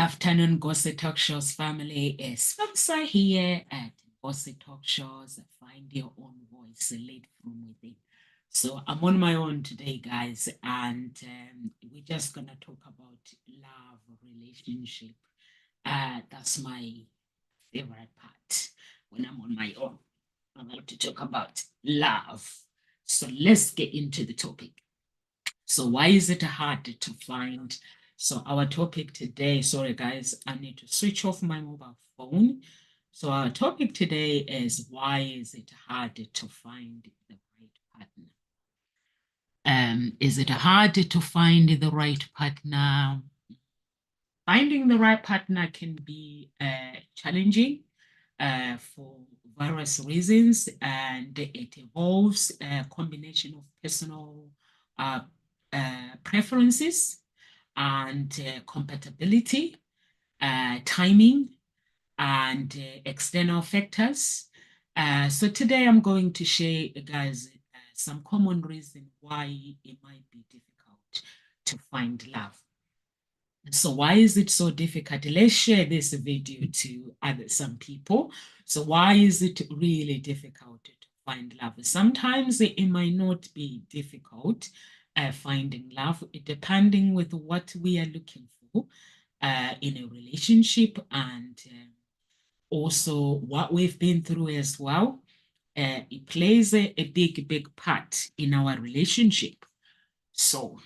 Afternoon, Gossip Talk Shows family. It's Famsa here at Gossip Talk Shows. Find your own voice led from within. So I'm on my own today, guys, and we're just gonna talk about love, relationship. That's my favorite part when I'm on my own. I like to talk about love. So let's get into the topic. So why is it hard to find? So our topic today, sorry guys, I need to switch off my mobile phone. So our topic today is why is it hard to find the right partner? Is it hard to find the right partner? Finding the right partner can be challenging for various reasons, and it involves a combination of personal uh, preferences and compatibility, timing, and external factors. So today I'm going to share, guys, some common reasons why it might be difficult to find love. So why is it so difficult? Let's share this video to some people. So why is it really difficult to find love? Sometimes it might not be difficult finding love, depending with what we are looking for in a relationship, and also what we've been through as well. It plays a big part in our relationship. So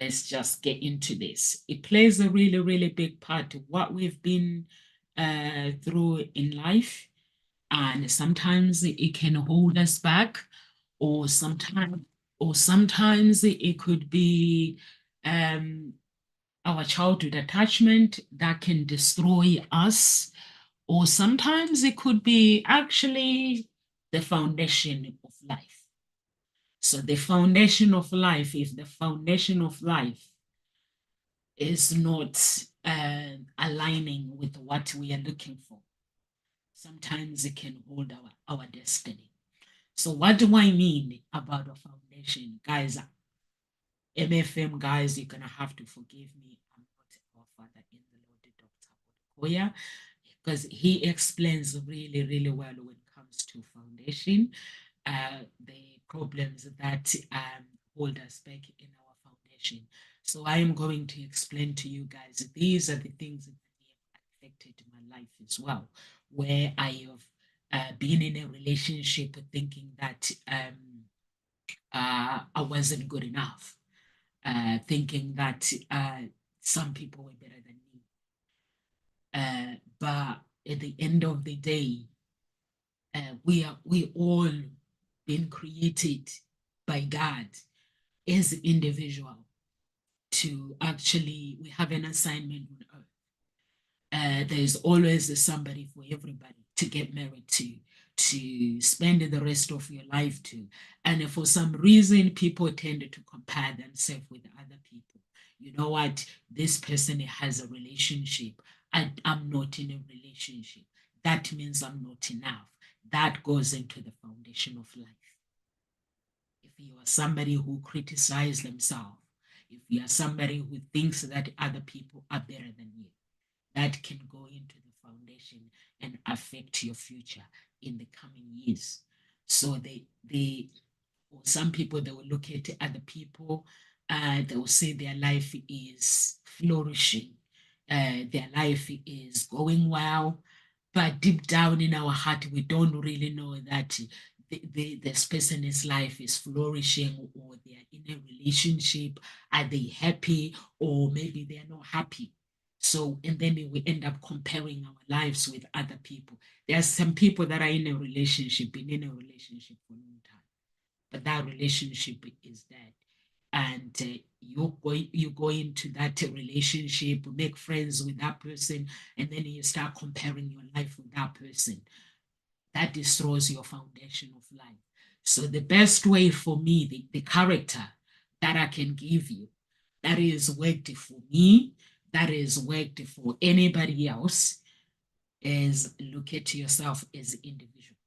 let's just get into this. It plays a really big part of what we've been through in life, and sometimes it can hold us back, or sometimes it could be our childhood attachment that can destroy us, or sometimes it could be actually the foundation of life. So the foundation of life, if the foundation of life is not aligning with what we are looking for, sometimes it can hold our destiny. So what do I mean about a foundation? Guys, MFM guys, you're gonna have to forgive me. I'm not our father in the Lord, Dr. Okoya, because he explains really well when it comes to foundation, the problems that hold us back in our foundation. So I am going to explain to you guys, these are the things that have affected my life as well, where I have been in a relationship thinking that I wasn't good enough, thinking that some people were better than me. But at the end of the day, we all been created by God as individual to actually, we have an assignment on earth. There's always somebody for everybody to get married to spend the rest of your life to. And for some reason, people tend to compare themselves with other people. You know what? This person has a relationship. I'm not in a relationship. That means I'm not enough. That goes into the foundation of life. If you are somebody who criticizes themselves, if you are somebody who thinks that other people are better than you, that can go into the foundation and affect your future in the coming years. So or some people, they will look at other people, they will say their life is flourishing, their life is going well, but deep down in our heart, we don't really know that this person's life is flourishing, or they are in a relationship. Are they happy, or maybe they are not happy? So, and then we end up comparing our lives with other people. There are some people that are in a relationship, been in a relationship for a long time, but that relationship is dead. And you go into that relationship, make friends with that person, and then you start comparing your life with that person. That destroys your foundation of life. So the best way for me, the character that I can give you, that is worked for me, that is worked for anybody else, is look at yourself as an individual.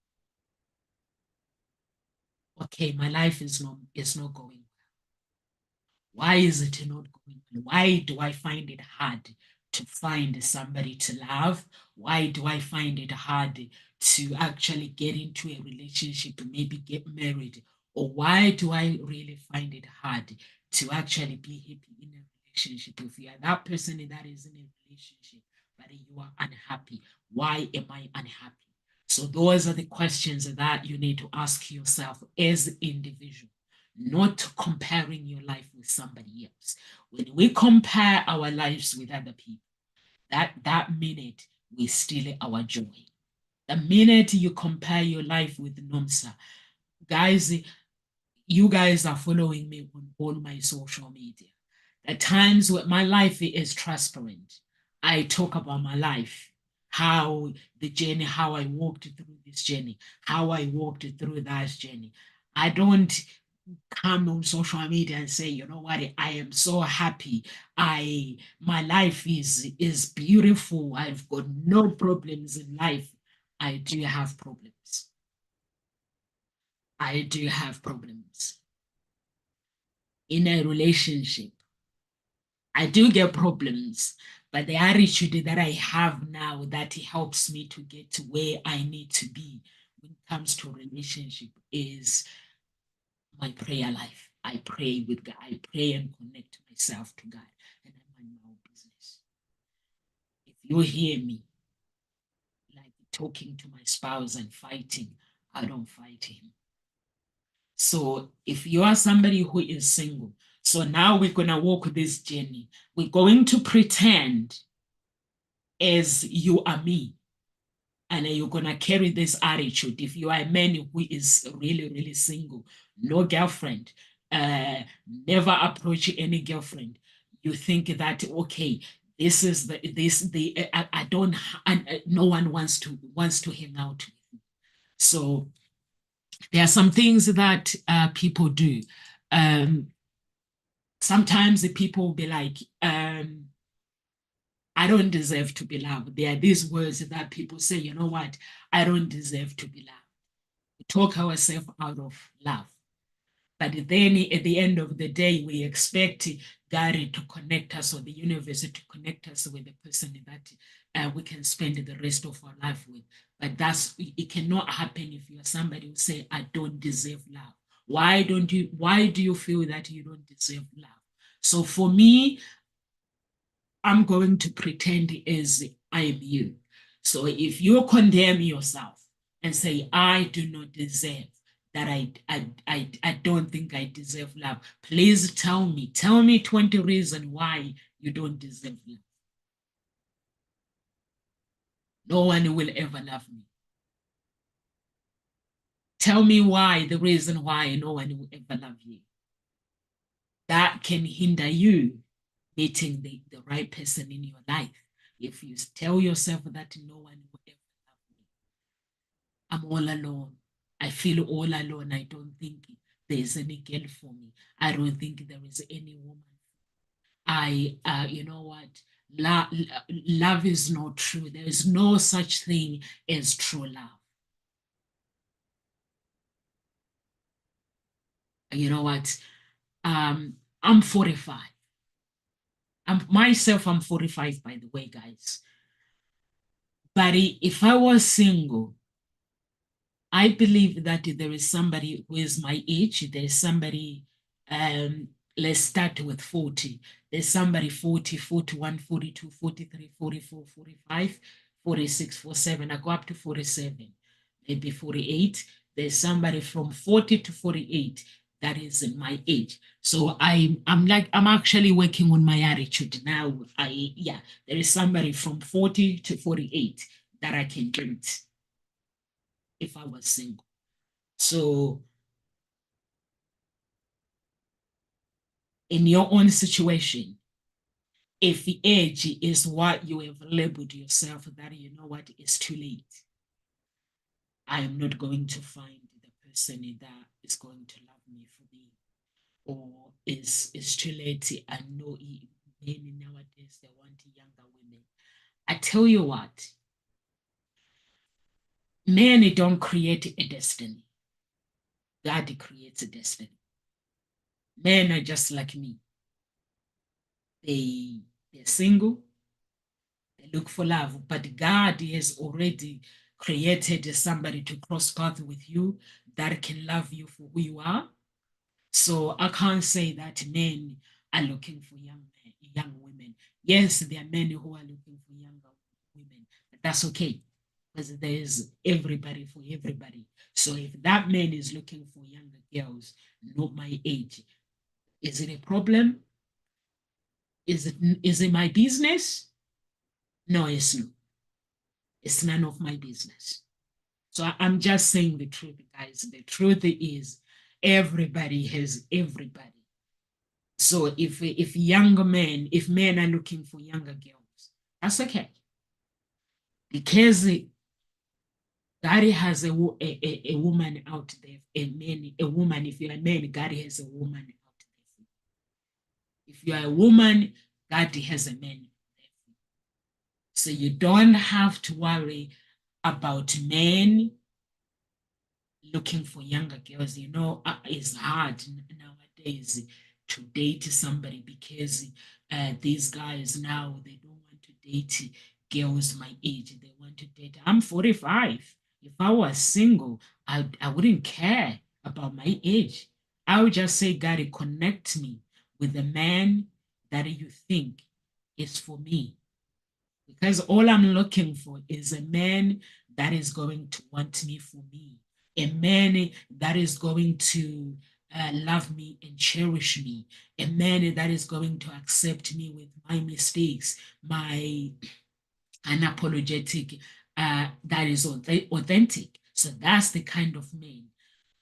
Okay, my life is not going well. Why is it not going on? Why do I find it hard to find somebody to love? Why do I find it hard to actually get into a relationship and maybe get married? Or why do I really find it hard to actually be happy in a relationship? If you are that person that is in a relationship, but you are unhappy, why am I unhappy? So those are the questions that you need to ask yourself as individual, not comparing your life with somebody else. When we compare our lives with other people, that minute we steal our joy. The minute you compare your life with Nomsa, guys, you guys are following me on all my social media. At times when my life is transparent, I talk about my life, how the journey, how I walked through this journey, how I walked through that journey. I don't come on social media and say, you know what, I am so happy. My life is beautiful. I've got no problems in life. I do have problems. I do have problems in a relationship. I do get problems, but the attitude that I have now that helps me to get to where I need to be when it comes to relationship is my prayer life. I pray with God. I pray and connect myself to God, and I mind my own business. If you hear me like talking to my spouse and fighting, I don't fight him. So if you are somebody who is single, so now we're gonna walk this journey. We're going to pretend as you are me, and you're gonna carry this attitude. If you are a man who is really, really single, no girlfriend, never approach any girlfriend, you think that okay, this is the I don't no one wants to hang out with me. So there are some things that people do. Um, Sometimes the people will be like, I don't deserve to be loved. There are these words that people say, you know what, I don't deserve to be loved. We talk ourselves out of love. But then at the end of the day, we expect God to connect us or the universe to connect us with the person that we can spend the rest of our life with. But it cannot happen if you are somebody who say, I don't deserve love. Why do you feel that you don't deserve love? So for me, I'm going to pretend as I am you. So if you condemn yourself and say, I do not deserve that, I don't think I deserve love, please tell me 20 reasons why you don't deserve love. No one will ever love me. Tell me why, the reason why no one will ever love you. That can hinder you meeting the right person in your life. If you tell yourself that no one will ever love me, I'm all alone. I feel all alone. I don't think there's any girl for me. I don't think there is any woman. You know what? Love is not true. There is no such thing as true love. You know what? I'm 45. I'm 45, by the way, guys. But if I was single, I believe that there is somebody who is my age. There's somebody, let's start with 40. There's somebody 40, 41, 42, 43, 44, 45, 46, 47. I go up to 47, maybe 48. There's somebody from 40 to 48 that is in my age. So I'm actually working on my attitude now. Yeah, there is somebody from 40 to 48 that I can date if I was single. So, in your own situation, if the age is what you have labeled yourself, that you know what, it's too late. I am not going to find the person that is going to love me for me, or it's too late. I know men nowadays they want younger women. I tell you what, men don't create a destiny. God creates a destiny. Men are just like me. they're single, they look for love, but God has already created somebody to cross path with you that can love you for who you are. So I can't say that men are looking for young women. Yes, there are men who are looking for younger women, but that's okay because there's everybody for everybody. So if that man is looking for younger girls, not my age, is it a problem? Is it my business? No, it's not. It's none of my business. So I'm just saying the truth, guys. The truth is everybody has everybody. So if younger men, if men are looking for younger girls, that's okay. Because God has a woman out there, a woman, if you're a man, God has a woman out there. If you are a woman, God has a man there. So you don't have to worry about men looking for younger girls. It's hard nowadays to date somebody because these guys now they don't want to date girls my age. They want to date. I'm 45. If I was single, I wouldn't care about my age. I would just say, God, connect me with a man that you think is for me. Because all I'm looking for is a man that is going to want me for me, a man that is going to love me and cherish me, a man that is going to accept me with my mistakes, my unapologetic, that is authentic. So that's the kind of man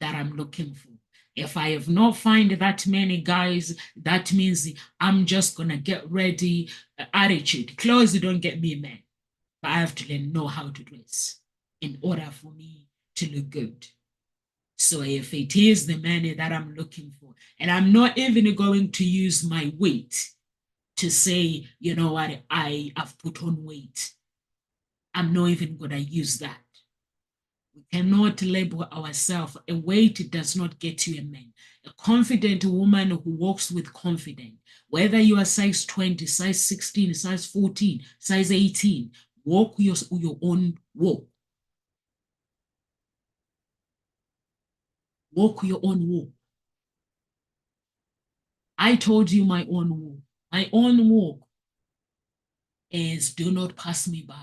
that I'm looking for. If I have not find that many guys, that means I'm just gonna get ready attitude. Clothes don't get me a man, but I have to learn know how to dress in order for me to look good. So if it is the man that I'm looking for, and I'm not even going to use my weight to say, you know what, I have put on weight. I'm not even going to use that. We cannot label ourselves. A weight does not get you a man. A confident woman who walks with confidence, whether you are size 20, size 16, size 14, size 18, walk your own walk. Walk your own walk. I told you my own walk. My own walk is do not pass me by.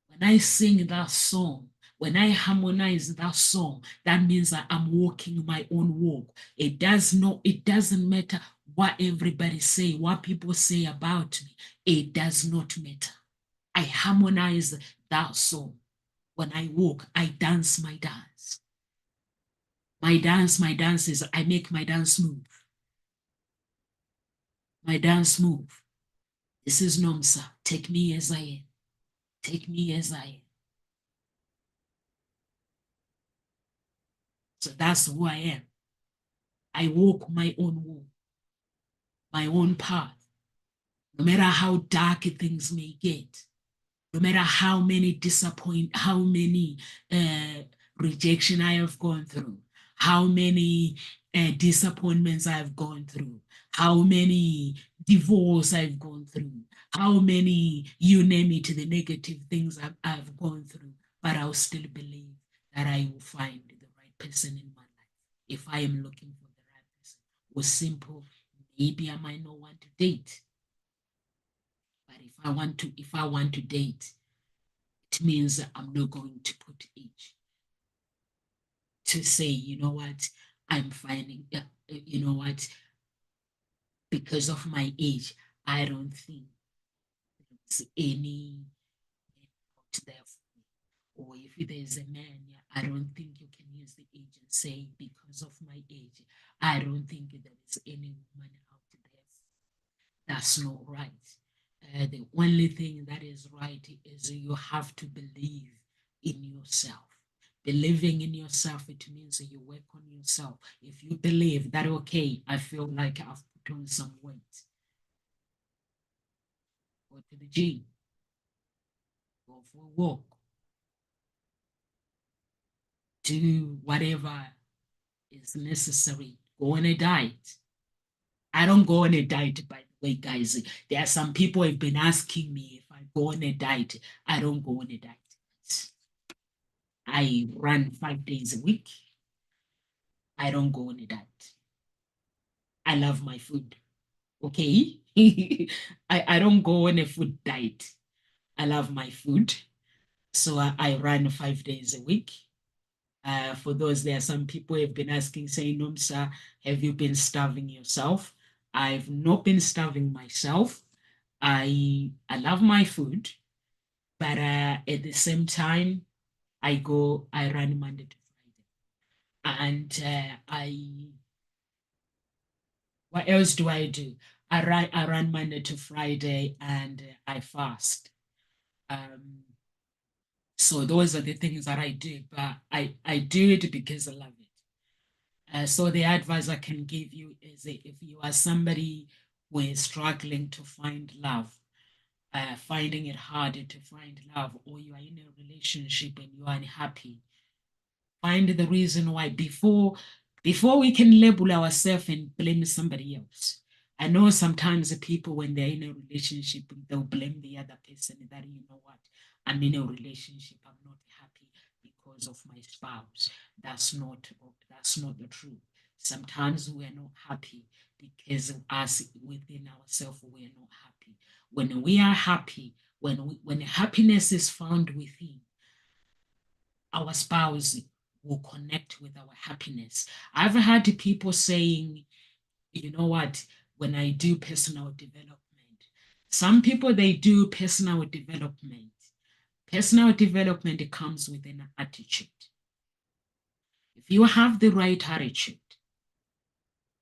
When I sing that song, when I harmonize that song, that means that I'm walking my own walk. It doesn't matter what everybody say, what people say about me. It does not matter. I harmonize that song. When I walk, I dance my dance. My dance is I make my dance move. My dance move. This is Nomsa. Take me as I am. Take me as I am. So that's who I am. I walk my own walk, my own path. No matter how dark things may get, no matter how many uh, rejection I have gone through, how many disappointments I've gone through, how many divorce I've gone through, how many, you name it, the negative things I've gone through, but I'll still believe that I will find the right person in my life. If I am looking for the right person, or simple, maybe I might not want to date, but if I want to date, it means that I'm not going to put age to say, you know what, I'm finding, you know what, because of my age, I don't think there's any out there for me. Or if there's a man, yeah, I don't think you can use the age and say, because of my age, I don't think there is any woman out there. That's not right. The only thing that is right is you have to believe in yourself. Believing in yourself, it means you work on yourself. If you believe that, okay, I feel like I've put on some weight, go to the gym, go for a walk, do whatever is necessary, go on a diet. I don't go on a diet, by the way, guys. There are some people have been asking me if I go on a diet. I don't go on a diet. I run 5 days a week. I don't go on a diet. I love my food. Okay. I don't go on a food diet. I love my food. So I run 5 days a week. For those, there are some people have been asking, saying, Nomsa, have you been starving yourself? I've not been starving myself. I love my food, but at the same time, I run Monday to Friday. And what else do I do? I run Monday to Friday and I fast. Um, so those are the things that I do, but I do it because I love it. So the advice I can give you is that if you are somebody who is struggling to find love, finding it harder to find love, or you are in a relationship and you are unhappy, find the reason why before we can label ourselves and blame somebody else. I know sometimes the people, when they're in a relationship, they'll blame the other person that, you know what, I'm in a relationship, I'm not happy because of my spouse. That's not the truth. Sometimes we're not happy because of us within ourselves, we're not happy. When we are happy, when happiness is found within, our spouse will connect with our happiness. I've had people saying, you know what, when I do personal development, some people, they do personal development. Personal development comes with an attitude. If you have the right attitude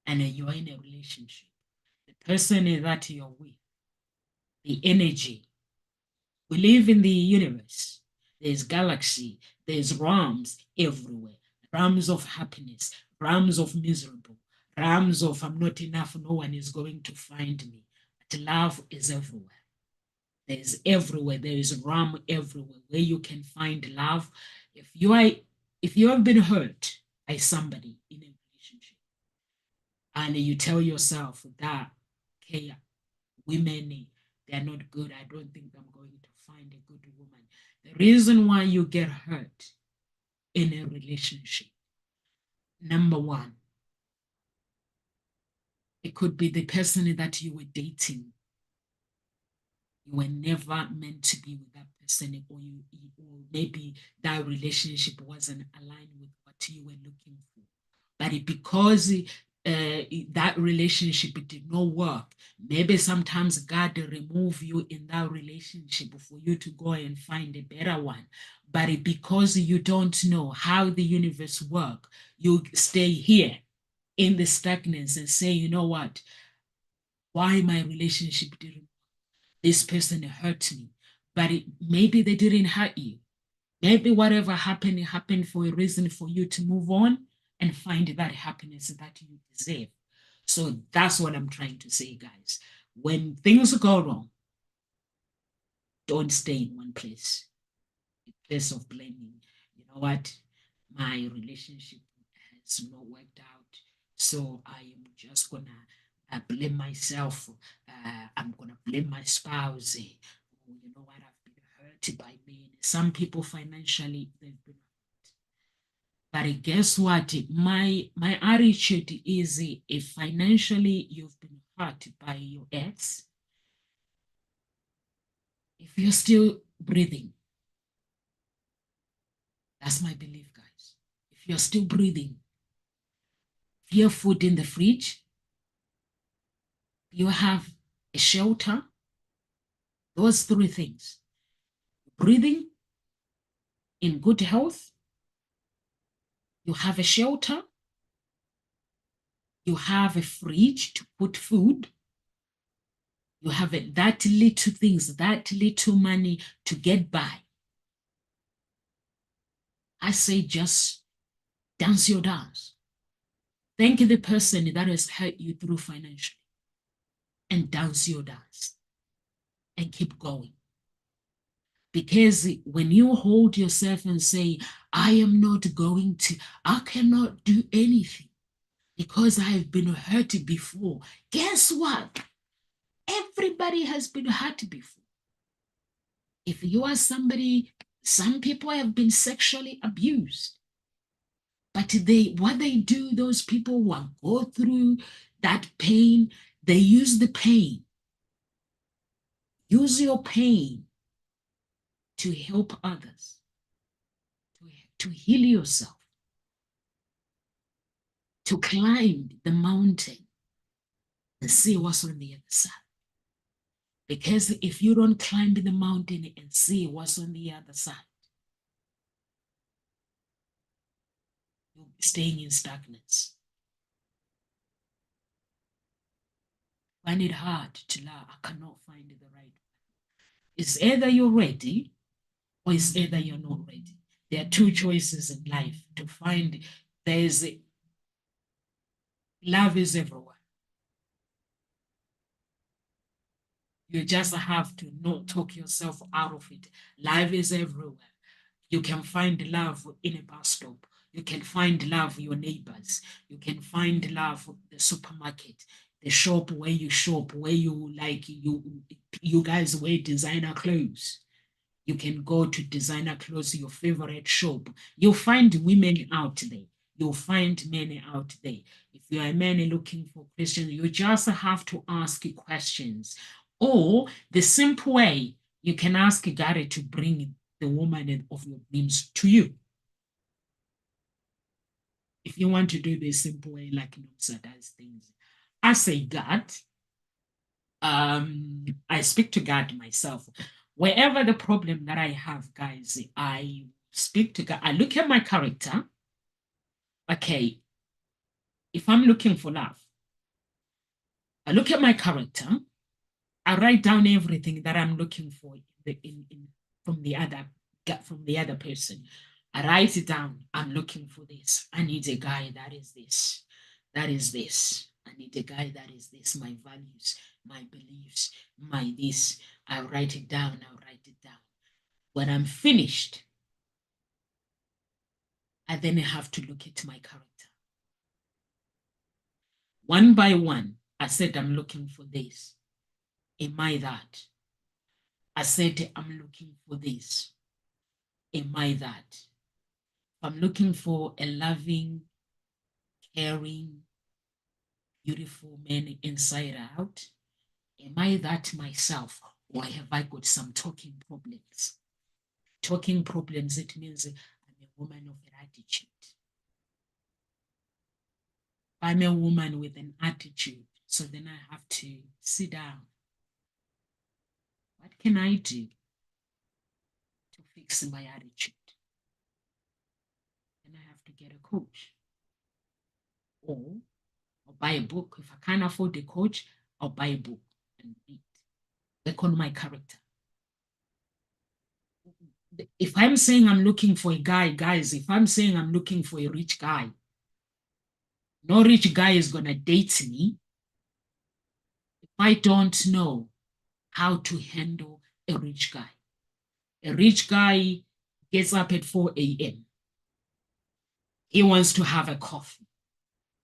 and you're in a relationship, the person that you're with, the energy, we live in the universe. There's galaxy, there's realms everywhere. Realms of happiness, realms of miserable, realms of I'm not enough, no one is going to find me. But love is everywhere. There's everywhere. There is realm everywhere where you can find love. If you are if you have been hurt by somebody in a relationship and you tell yourself that, okay, women, they're not good. I don't think I'm going to find a good woman. The reason why you get hurt in a relationship, number one, it could be the person that you were dating. You were never meant to be with that person, or maybe that relationship wasn't aligned with what you were looking for. But because that relationship did not work, maybe sometimes God remove you in that relationship for you to go and find a better one. But because you don't know how the universe work, you stay here in the stagnance and say, you know what, why my relationship didn't, this person hurt me. But maybe they didn't hurt you. Maybe whatever happened, it happened for a reason for you to move on and find that happiness that you deserve. So that's what I'm trying to say, guys. When things go wrong, don't stay in one place. A place of blaming. You know what? My relationship has not worked out. So I am just gonna blame myself. I'm gonna blame my spouse. Oh, you know what? I've been hurt by men. Some people financially, they've been. But guess what? My attitude is, if financially you've been hurt by your ex, if you're still breathing, that's my belief, guys. If you're still breathing, if you have food in the fridge, you have a shelter, those three things: breathing, in good health, you have a shelter, you have a fridge to put food, you have that little things, that little money to get by. I say just dance your dance. Thank the person that has helped you through financially and dance your dance and keep going. Because when you hold yourself and say, I am not going to, I cannot do anything, because I've been hurt before. Guess what? Everybody has been hurt before. If you are somebody, some people have been sexually abused. But what they do, those people who go through that pain, they use the pain. Use your pain to help others, to heal yourself, to climb the mountain and see what's on the other side. Because if you don't climb the mountain and see what's on the other side, you'll be staying in stagnance. Find it hard to lie. I cannot find the right one. It's either you're ready or it's either you're not ready. There are two choices in life to find. There's love is everywhere. You just have to not talk yourself out of it. Love is everywhere. You can find love in a bus stop. You can find love your neighbors. You can find love the supermarket, the shop where you shop, where you guys wear designer clothes. You can go to designer clothes, your favorite shop. You'll find women out there. You'll find men out there. If you are a man looking for Christians, you just have to ask questions. Or the simple way, you can ask God to bring the woman of your dreams to you. If you want to do the simple way, like Nopsa does things, I say God. I speak to God myself. Wherever the problem that I have, guys, I speak to God. I look at my character. Okay, if I'm looking for love, I look at my character. I write down everything that I'm looking for from the other person. I write it down. I'm looking for this. I need a guy that is this. That is this. I need a guy that is this. My values, my beliefs, my this. I write it down. I write it down. When I'm finished, I then have to look at my character. One by one, I said, I'm looking for this. Am I that? I said, I'm looking for this. Am I that? I'm looking for a loving, caring, beautiful man inside out. Am I that myself? Or have I got some talking problems? Talking problems, it means I'm a woman of an attitude. I'm a woman with an attitude. So then I have to sit down. What can I do to fix my attitude? And I have to get a coach. Or I'll buy a book. If I can't afford a coach, I'll buy a book and read. Work on my character. If I'm saying I'm looking for a guy, guys, if I'm saying I'm looking for a rich guy, no rich guy is going to date me if I don't know how to handle a rich guy. A rich guy gets up at 4 a.m. He wants to have a coffee.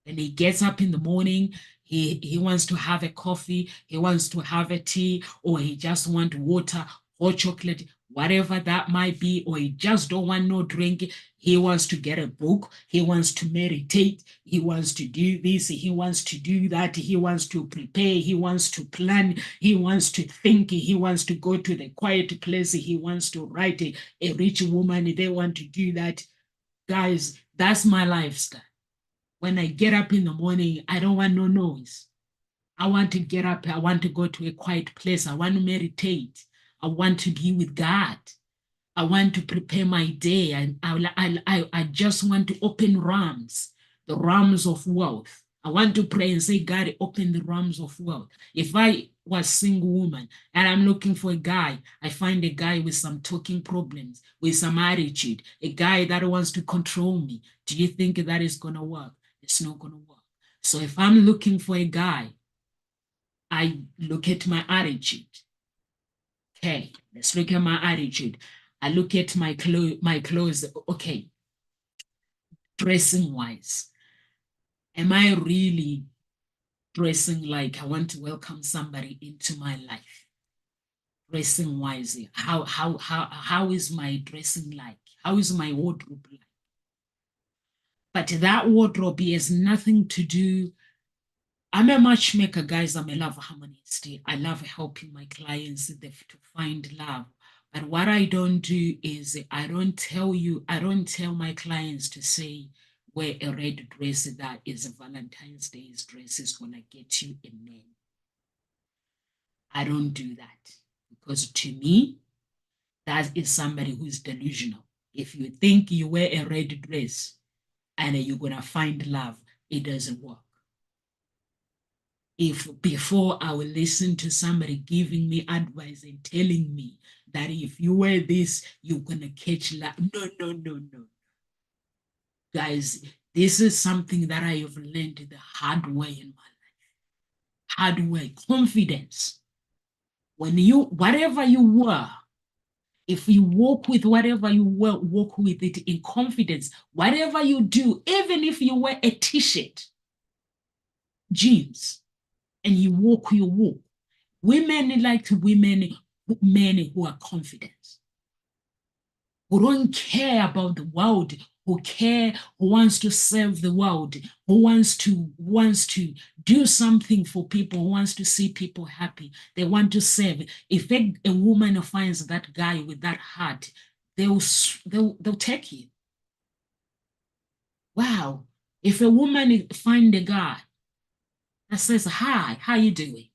And he gets up in the morning, he wants to have a coffee, he wants to have a tea, or he just want water or chocolate, whatever that might be, or he just don't want no drink. He wants to get a book, he wants to meditate, he wants to do this, he wants to do that, he wants to prepare, he wants to plan, he wants to think, he wants to go to the quiet place, he wants to write. A rich woman, they want to do that. Guys, that's my lifestyle. When I get up in the morning, I don't want no noise. I want to get up. I want to go to a quiet place. I want to meditate. I want to be with God. I want to prepare my day. I just want to open realms, the realms of wealth. I want to pray and say, God, open the realms of wealth. If I was single woman and I'm looking for a guy, I find a guy with some talking problems, with some attitude, a guy that wants to control me. Do you think that is going to work? It's not going to work. So if I'm looking for a guy, I look at my attitude. Okay, let's look at my attitude. I look at my clothes. Okay, dressing wise. Am I really dressing like I want to welcome somebody into my life? Dressing wisely. How is my dressing like? How is my wardrobe like? But that wardrobe has nothing to do. I'm a matchmaker, guys. I'm a love harmonist. I love helping my clients to find love. But what I don't do is I don't tell my clients to say wear a red dress that is a Valentine's Day's dress is gonna get you a man. I don't do that because to me, that is somebody who is delusional. If you think you wear a red dress and you're gonna find love, it doesn't work. If before I will listen to somebody giving me advice and telling me that if you wear this, you're gonna catch love. No, no, no, no. Guys, this is something that I have learned the hard way in my life. Hard way, confidence. When you, whatever you wear, if you walk with whatever you wear, walk with it in confidence. Whatever you do, even if you wear a t-shirt, jeans, and you walk your walk, women like men who are confident, who don't care about the world, who wants to serve the world, who wants to do something for people, who wants to see people happy. They want to serve. If a woman finds that guy with that heart, they'll take you. Wow. If a woman find a guy that says, "Hi, how you doing?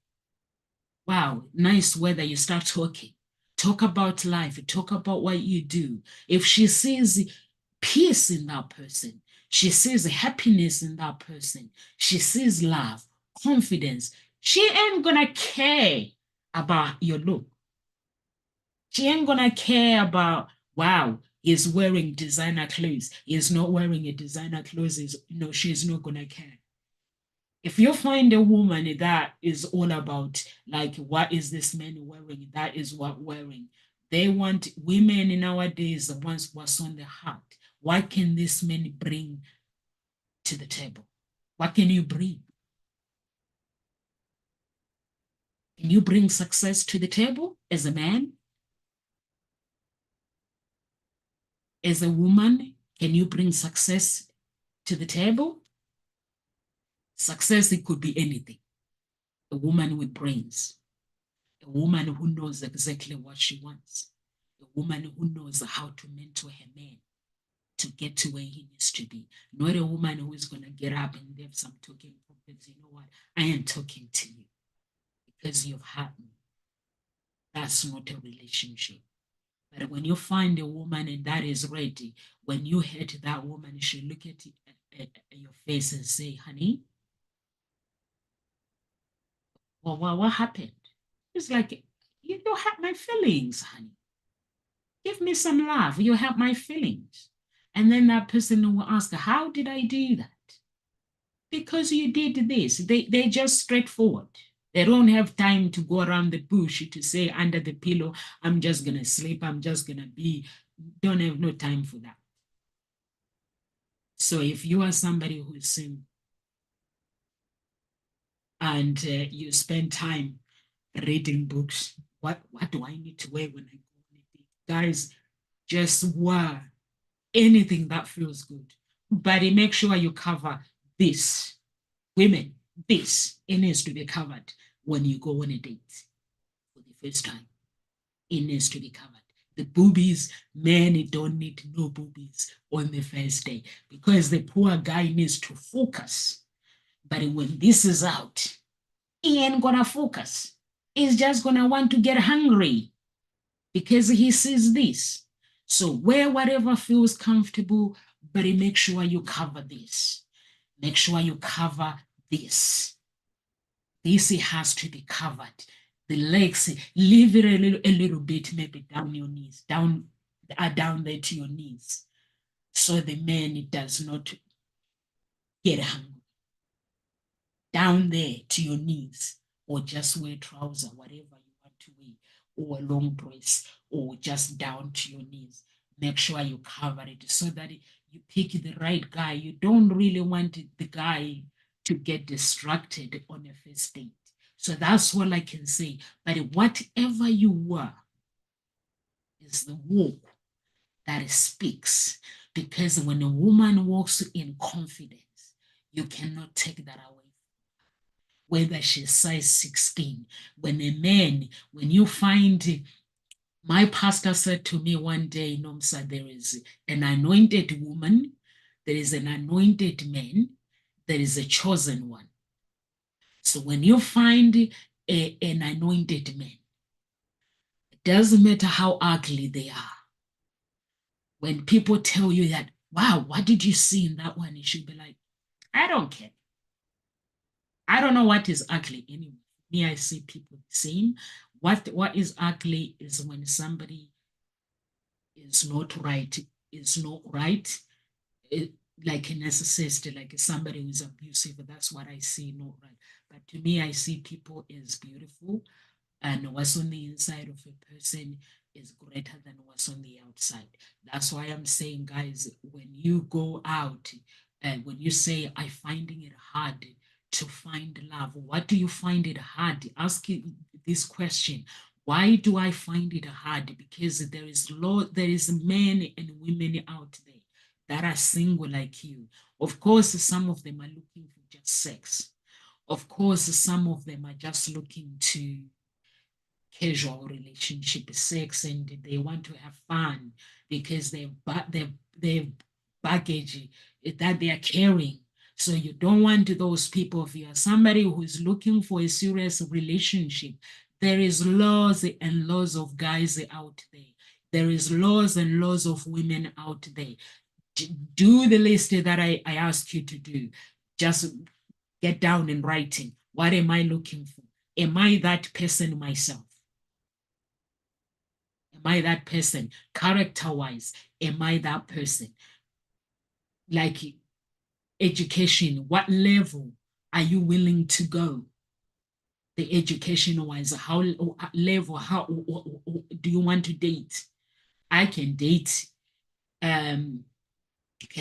Wow, nice weather," you start talking. Talk about life, talk about what you do. If she sees peace in that person, she sees happiness in that person, she sees love, confidence, she ain't gonna care about your look. She ain't gonna care about, wow, he's wearing designer clothes. He's not wearing a designer clothes. She's not gonna care. If you find a woman that is all about like what is this man wearing, that is what wearing. They want women nowadays the ones what's on the heart. What can this man bring to the table? What can you bring? Can you bring success to the table as a man? As a woman, can you bring success to the table? Success, it could be anything. A woman with brains, a woman who knows exactly what she wants, a woman who knows how to mentor her man to get to where he needs to be. Not a woman who is going to get up and have some talking points. You know what? I am talking to you because you've hurt me. That's not a relationship. But when you find a woman and that is ready, when you hurt that woman, she look at, your face and say, "Honey, what happened?" It's like, you don't hurt my feelings, honey. Give me some love. You hurt my feelings. And then that person will ask, "How did I do that?" Because you did this. They're just straightforward. They don't have time to go around the bush to say under the pillow, "I'm just going to sleep. I'm just going to be." Don't have no time for that. So if you are somebody who's single and you spend time reading books, what do I need to wear when I go on a date? Guys, just wear anything that feels good. But make sure you cover this. Women, this, it needs to be covered when you go on a date for the first time. It needs to be covered. The boobies, men don't need no boobies on the first day because the poor guy needs to focus. But when this is out, he ain't gonna focus. He's just gonna want to get hungry because he sees this. So wear whatever feels comfortable, but make sure you cover this. Make sure you cover this. This has to be covered. The legs, leave it a little bit, maybe down your knees, down there to your knees, so the man does not get hungry. Down there to your knees, or just wear trouser, whatever you want to wear, or a long dress, or just down to your knees. Make sure you cover it so that you pick the right guy. You don't really want the guy to get distracted on a first date. So that's all I can say. But whatever you were is the walk that speaks. Because when a woman walks in confidence, you cannot take that away. Whether she's size 16, when a man, when you find, my pastor said to me one day, Nomsa, there is an anointed woman, there is an anointed man, there is a chosen one. So when you find an anointed man, it doesn't matter how ugly they are. When people tell you that, wow, what did you see in that one? You should be like, I don't care. I don't know what is ugly anyway. Me, I see people the same. What is ugly is when somebody is not right, it, like a narcissist, like somebody who's abusive. That's what I see, not right. But to me, I see people as beautiful, and what's on the inside of a person is greater than what's on the outside. That's why I'm saying, guys, when you go out and when you say, I finding it hard to find love, what do you find it hard? Ask this question. Why do I find it hard? Because there is men and women out there that are single like you. Of course, some of them are looking for just sex. Of course, some of them are just looking to casual relationship, sex, and they want to have fun because their baggage that they are carrying. So you don't want those people. If you are somebody who is looking for a serious relationship, there is laws and laws of guys out there. There is laws and laws of women out there. Do the list that I asked you to do. Just get down in writing. What am I looking for? Am I that person myself? Am I that person? Character wise, am I that person? Like education, what level are you willing to go? The education wise, how level, how do you want to date? I can date. Can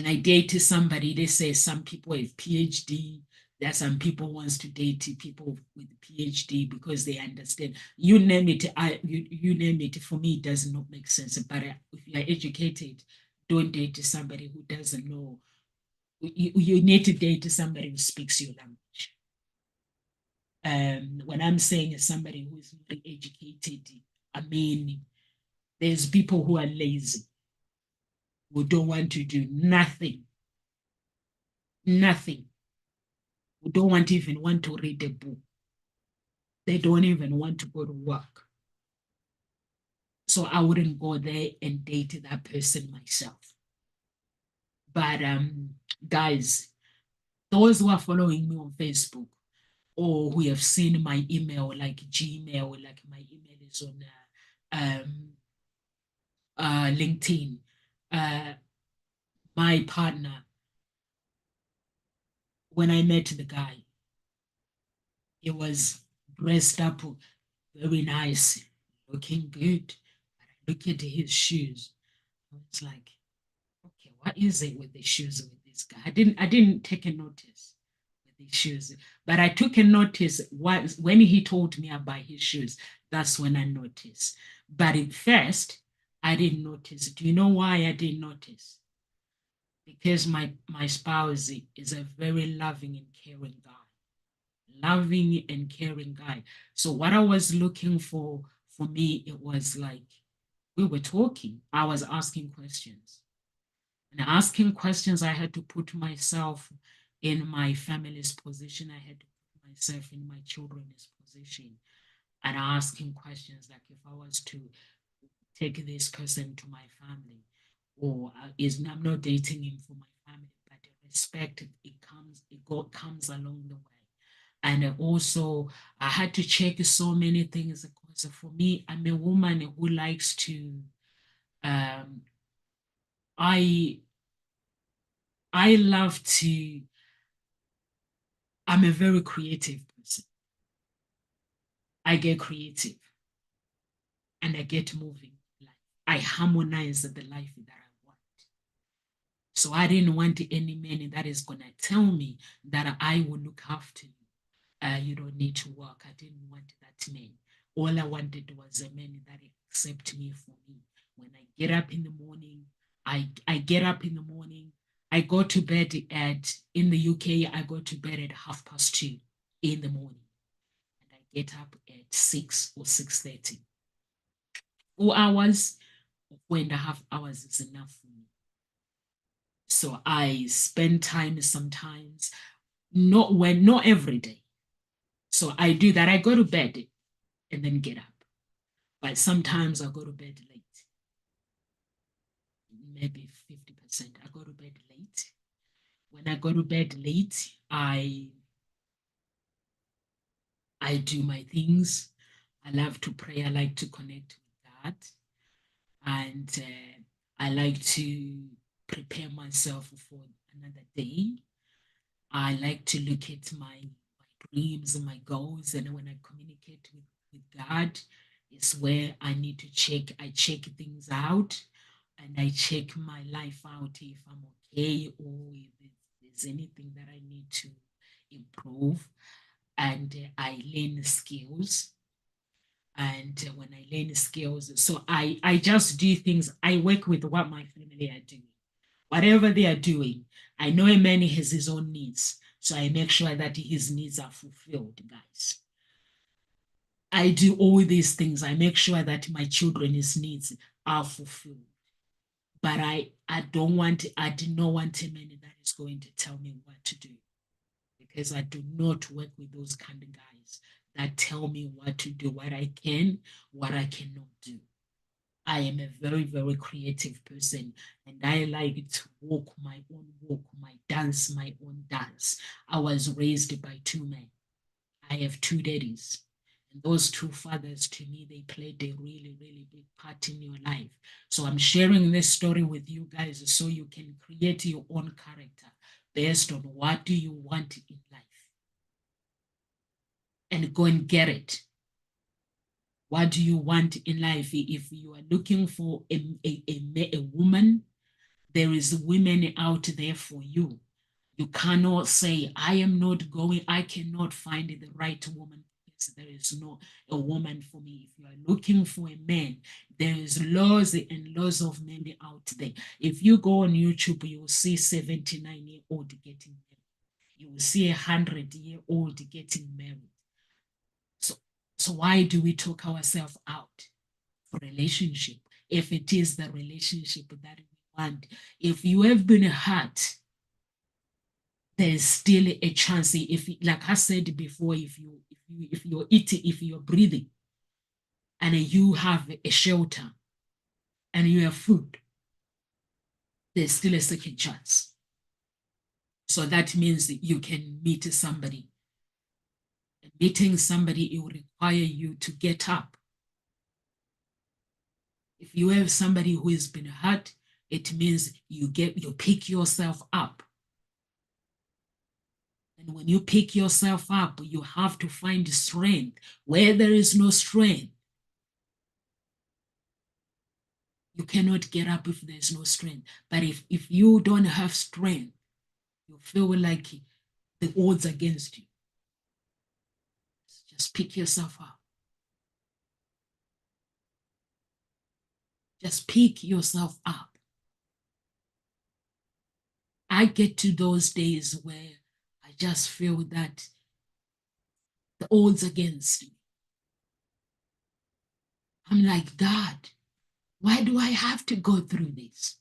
I date somebody? They say some people have PhD. There are some people wants to date people with PhD because they understand. You name it. You name it. For me, it does not make sense. But if you are educated, don't date somebody who doesn't know. You need to date somebody who speaks your language. When I'm saying somebody who is not educated, I mean there's people who are lazy, who don't want to do nothing, nothing who don't even want to read a book. They don't even want to go to work. So I wouldn't go there and date that person myself. But guys, those who are following me on Facebook or who have seen my email, like Gmail, like my email is on LinkedIn, my partner, when I met the guy, he was dressed up very nice, looking good. Look at his shoes. I was like, okay, what is it with the shoes with this guy? I didn't take a notice with the shoes, but I took a notice when he told me about his shoes. That's when I noticed. But at first, I didn't notice. Do you know why I didn't notice? Because my spouse is a very loving and caring guy. Loving and caring guy. So what I was looking for me, it was like we were talking. I was asking questions. And asking questions, I had to put myself in my family's position. I had to put myself in my children's position and asking questions like if I was to take this person to my family, or I'm not dating him for my family, but the respect comes along the way. And also, I had to check so many things because for me, I'm a woman who likes to. Um, I I love to. I'm a very creative person. I get creative and I get moving. Like I harmonize the life that I want. So I didn't want any man that is going to tell me that I will look after you. You don't need to work. I didn't want that man. All I wanted was a man that accept me for me. When I get up in the morning, I get up in the morning. I go to bed in the UK, I go to bed at 2:30 in the morning. And I get up at 6 or 6:30. 4 hours or 4.5 hours is enough for me. So I spend time sometimes, not every day. So I do that. I go to bed and then get up. But sometimes I go to bed late. Maybe 50%. I go to bed late. When I go to bed late, I do my things. I love to pray. I like to connect with God. And I like to prepare myself for another day. I like to look at my dreams and my goals. And when I communicate with God, is where I need to check. I check things out and I check my life out if I'm okay or if there's anything that I need to improve. And I learn skills. And when I learn skills, so I just do things. I work with what my family are doing. Whatever they are doing, I know a man has his own needs. So I make sure that his needs are fulfilled, guys. I do all these things. I make sure that my children's needs are fulfilled. But I do not want a man that is going to tell me what to do. Because I do not work with those kind of guys that tell me what to do, what I can, what I cannot do. I am a very, very creative person and I like to walk, my dance, my own dance. I was raised by two men. I have two daddies. And those two fathers, to me, they played a really, really big part in your life. So I'm sharing this story with you guys so you can create your own character based on what do you want in life. And go and get it. What do you want in life? If you are looking for a woman, there is women out there for you. You cannot say, I am not going, I cannot find the right woman because there is no a woman for me. If you are looking for a man, there is laws and laws of men out there. If you go on YouTube, you will see 79-year-old getting married. You will see 100-year-old getting married. So why do we talk ourselves out for relationship? If it is the relationship that we want, if you have been hurt, there's still a chance. If, like I said before, if you're eating, if you're breathing, and you have a shelter, and you have food, there's still a second chance. So that means that you can meet somebody. Meeting somebody, it will require you to get up. If you have somebody who has been hurt, it means you pick yourself up. And when you pick yourself up, you have to find strength. Where there is no strength, you cannot get up if there's no strength. But if you don't have strength, you feel like the odds against you. Just pick yourself up. Just pick yourself up. I get to those days where I just feel that the odds against me. I'm like, God, why do I have to go through this?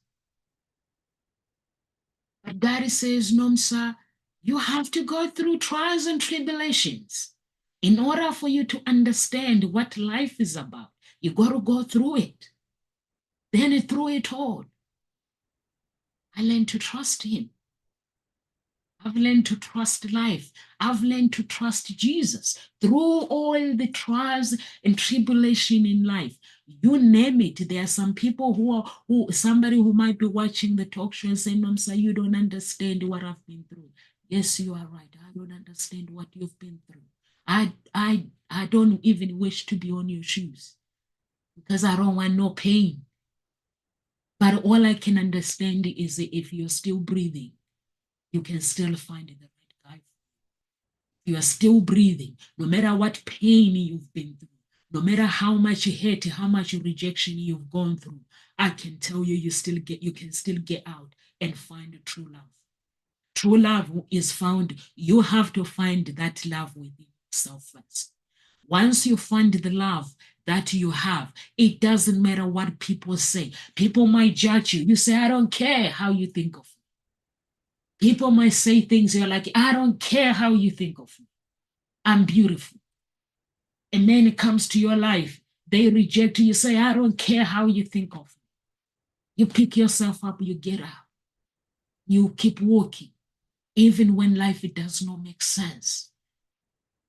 But God says, Nomsa, you have to go through trials and tribulations in order for you to understand what life is about. You got to go through it. Then through it all, I learned to trust him. I've learned to trust life. I've learned to trust Jesus through all the trials and tribulation in life. You name it. There are some people somebody who might be watching the talk show and saying, Nomsa, you don't understand what I've been through. Yes, you are right. I don't understand what you've been through. I don't even wish to be on your shoes because I don't want no pain. But all I can understand is that if you're still breathing, you can still find the right guy. You are still breathing, no matter what pain you've been through, no matter how much hate, how much rejection you've gone through. I can tell you, you can still get out and find true love. True love is found. You have to find that love within yourself first. Once you find the love that you have, it doesn't matter what people say. People might judge you. You say, I don't care how you think of me. People might say things, you're like, I don't care how you think of me. I'm beautiful. And then it comes to your life. They reject you. You say, I don't care how you think of me. You pick yourself up, you get out. You keep walking. Even when life it does not make sense.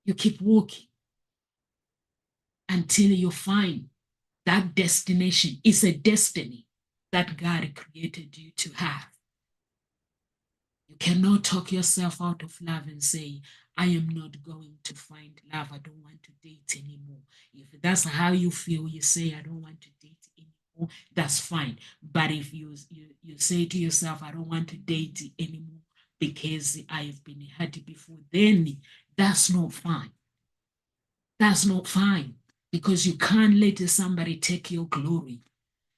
You keep walking until you find that destination. It's a destiny that God created you to have. You cannot talk yourself out of love and say, I am not going to find love. I don't want to date anymore. If that's how you feel, you say, I don't want to date anymore, that's fine. But if you say to yourself, I don't want to date anymore because I've been hurt before, then that's not fine. That's not fine because you can't let somebody take your glory.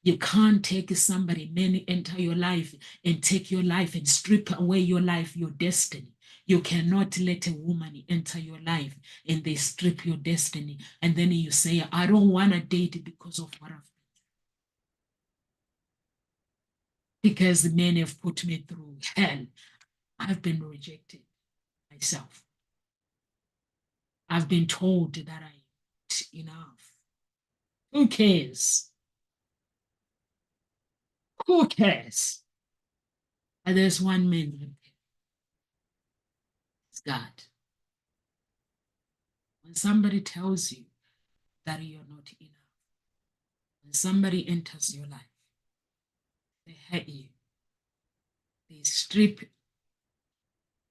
You can't take somebody, man, enter your life and take your life and strip away your life, your destiny. You cannot let a woman enter your life and they strip your destiny. And then you say, I don't want to date because of what I've been. Because the men have put me through hell. I've been rejected myself. I've been told that I ain't enough. Who cares? Who cares? And there's one man that cares. It's God. When somebody tells you that you're not enough, when somebody enters your life, they hurt you, they strip,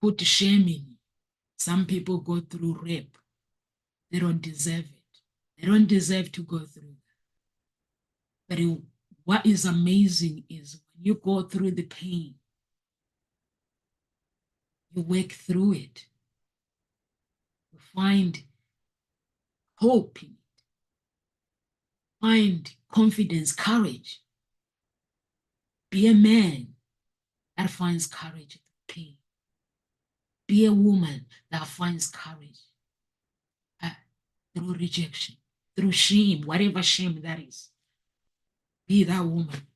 put shame in you. Some people go through rape. They don't deserve it. They don't deserve to go through that. But what is amazing is when you go through the pain, you work through it, you find hope in it, find confidence, courage. Be a man that finds courage through pain. Be a woman that finds courage through rejection, through shame, whatever shame that is. Be that woman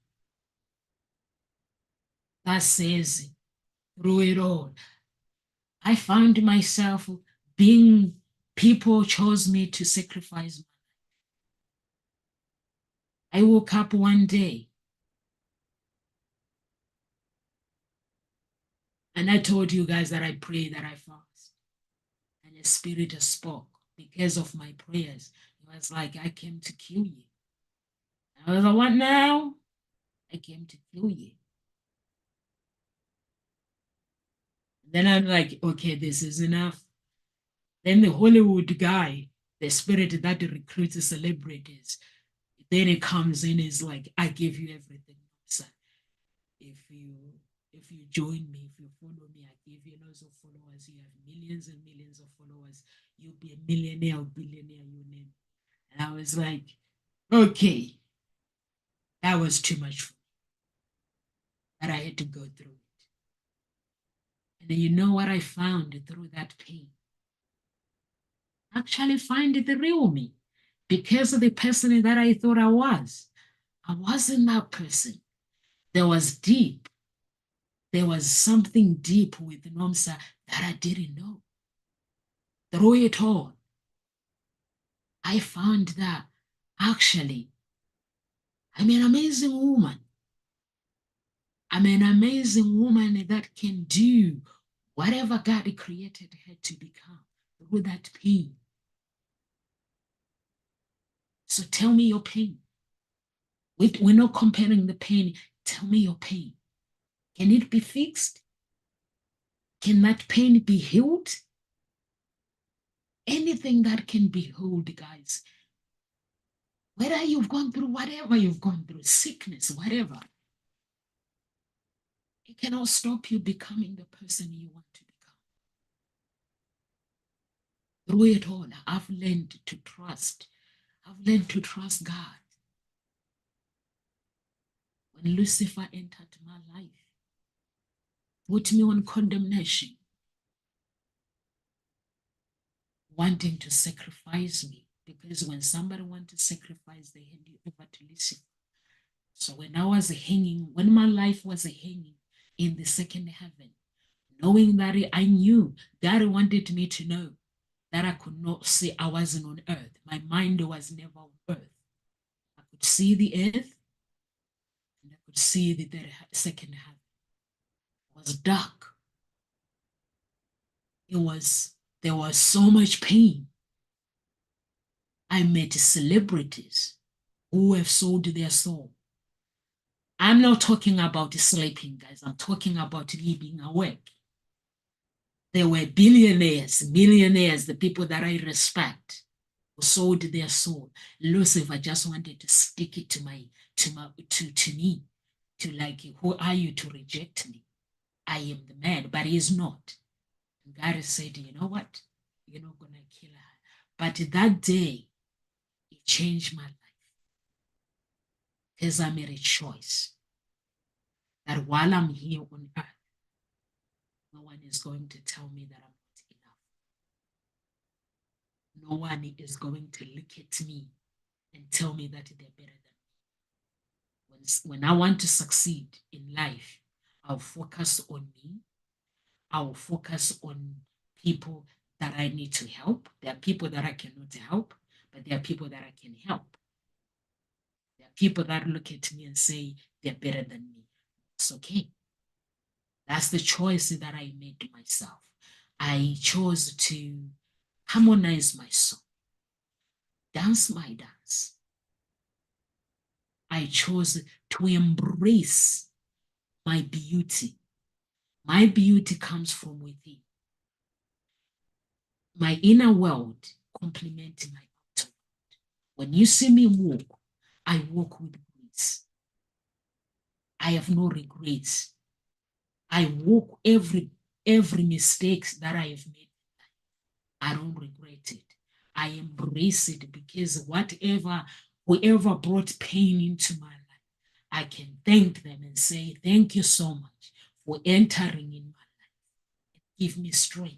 that says through it all. I found myself being, people chose me to sacrifice. I woke up one day and I told you guys that I prayed, that I fast. And the Spirit spoke because of my prayers. It was like, I came to kill you. I was like, what now? I came to kill you. Then I'm like, okay, this is enough. Then the Hollywood guy, the spirit that recruits celebrities, then it comes in, is like, I give you everything. So if you join me, if you follow me, I give you lots of followers. You have millions and millions of followers. You'll be a millionaire or billionaire, you name. And I was like, okay, that was too much for me. But I had to go through it. And then you know what I found through that pain? Actually find the real me. Because of the person that I thought I wasn't that person. There was something deep with Nomsa that I didn't know. Through it all, I found that actually I'm an amazing woman. I'm an amazing woman that can do whatever God created her to become through that pain. So tell me your pain. We're not comparing the pain. Tell me your pain. Can it be fixed? Can that pain be healed? Anything that can be healed, guys. Whether you've gone through whatever you've gone through, sickness, whatever, It cannot stop you becoming the person you want to become. Through it all, I've learned to trust. I've learned to trust God. When Lucifer entered my life, put me on condemnation, wanting to sacrifice me. Because when somebody wants to sacrifice, they hand you over to Lucifer. So when I was hanging, when my life was hanging in the second heaven, knowing that I knew God wanted me to know that I could not say I wasn't on earth. My mind was never on earth. I could see the earth and I could see the second heaven. It was dark. There was so much pain. I met celebrities who have sold their soul. I'm not talking about sleeping, guys. I'm talking about me being awake. There were billionaires, millionaires, the people that I respect, who sold their soul. Lucifer just wanted to stick it to me, to like, who are you to reject me? I am the man, but he's not. And God said, you know what? You're not gonna kill her. But that day, it changed my life. Because I made a choice that while I'm here on earth, no one is going to tell me that I'm not enough. No one is going to look at me and tell me that they're better than me. When I want to succeed in life, I'll focus on me. I'll focus on people that I need to help. There are people that I cannot help, but there are people that I can help. There are people that look at me and say they're better than me. It's okay. That's the choice that I made to myself. I chose to harmonize my song, dance my dance. I chose to embrace my beauty. My beauty comes from within. My inner world complements my outer world. When you see me walk, I walk with grace. I have no regrets. I walk every mistakes that I have made. I don't regret it. I embrace it because whoever brought pain into my life, I can thank them and say, thank you so much for entering in my life. Give me strength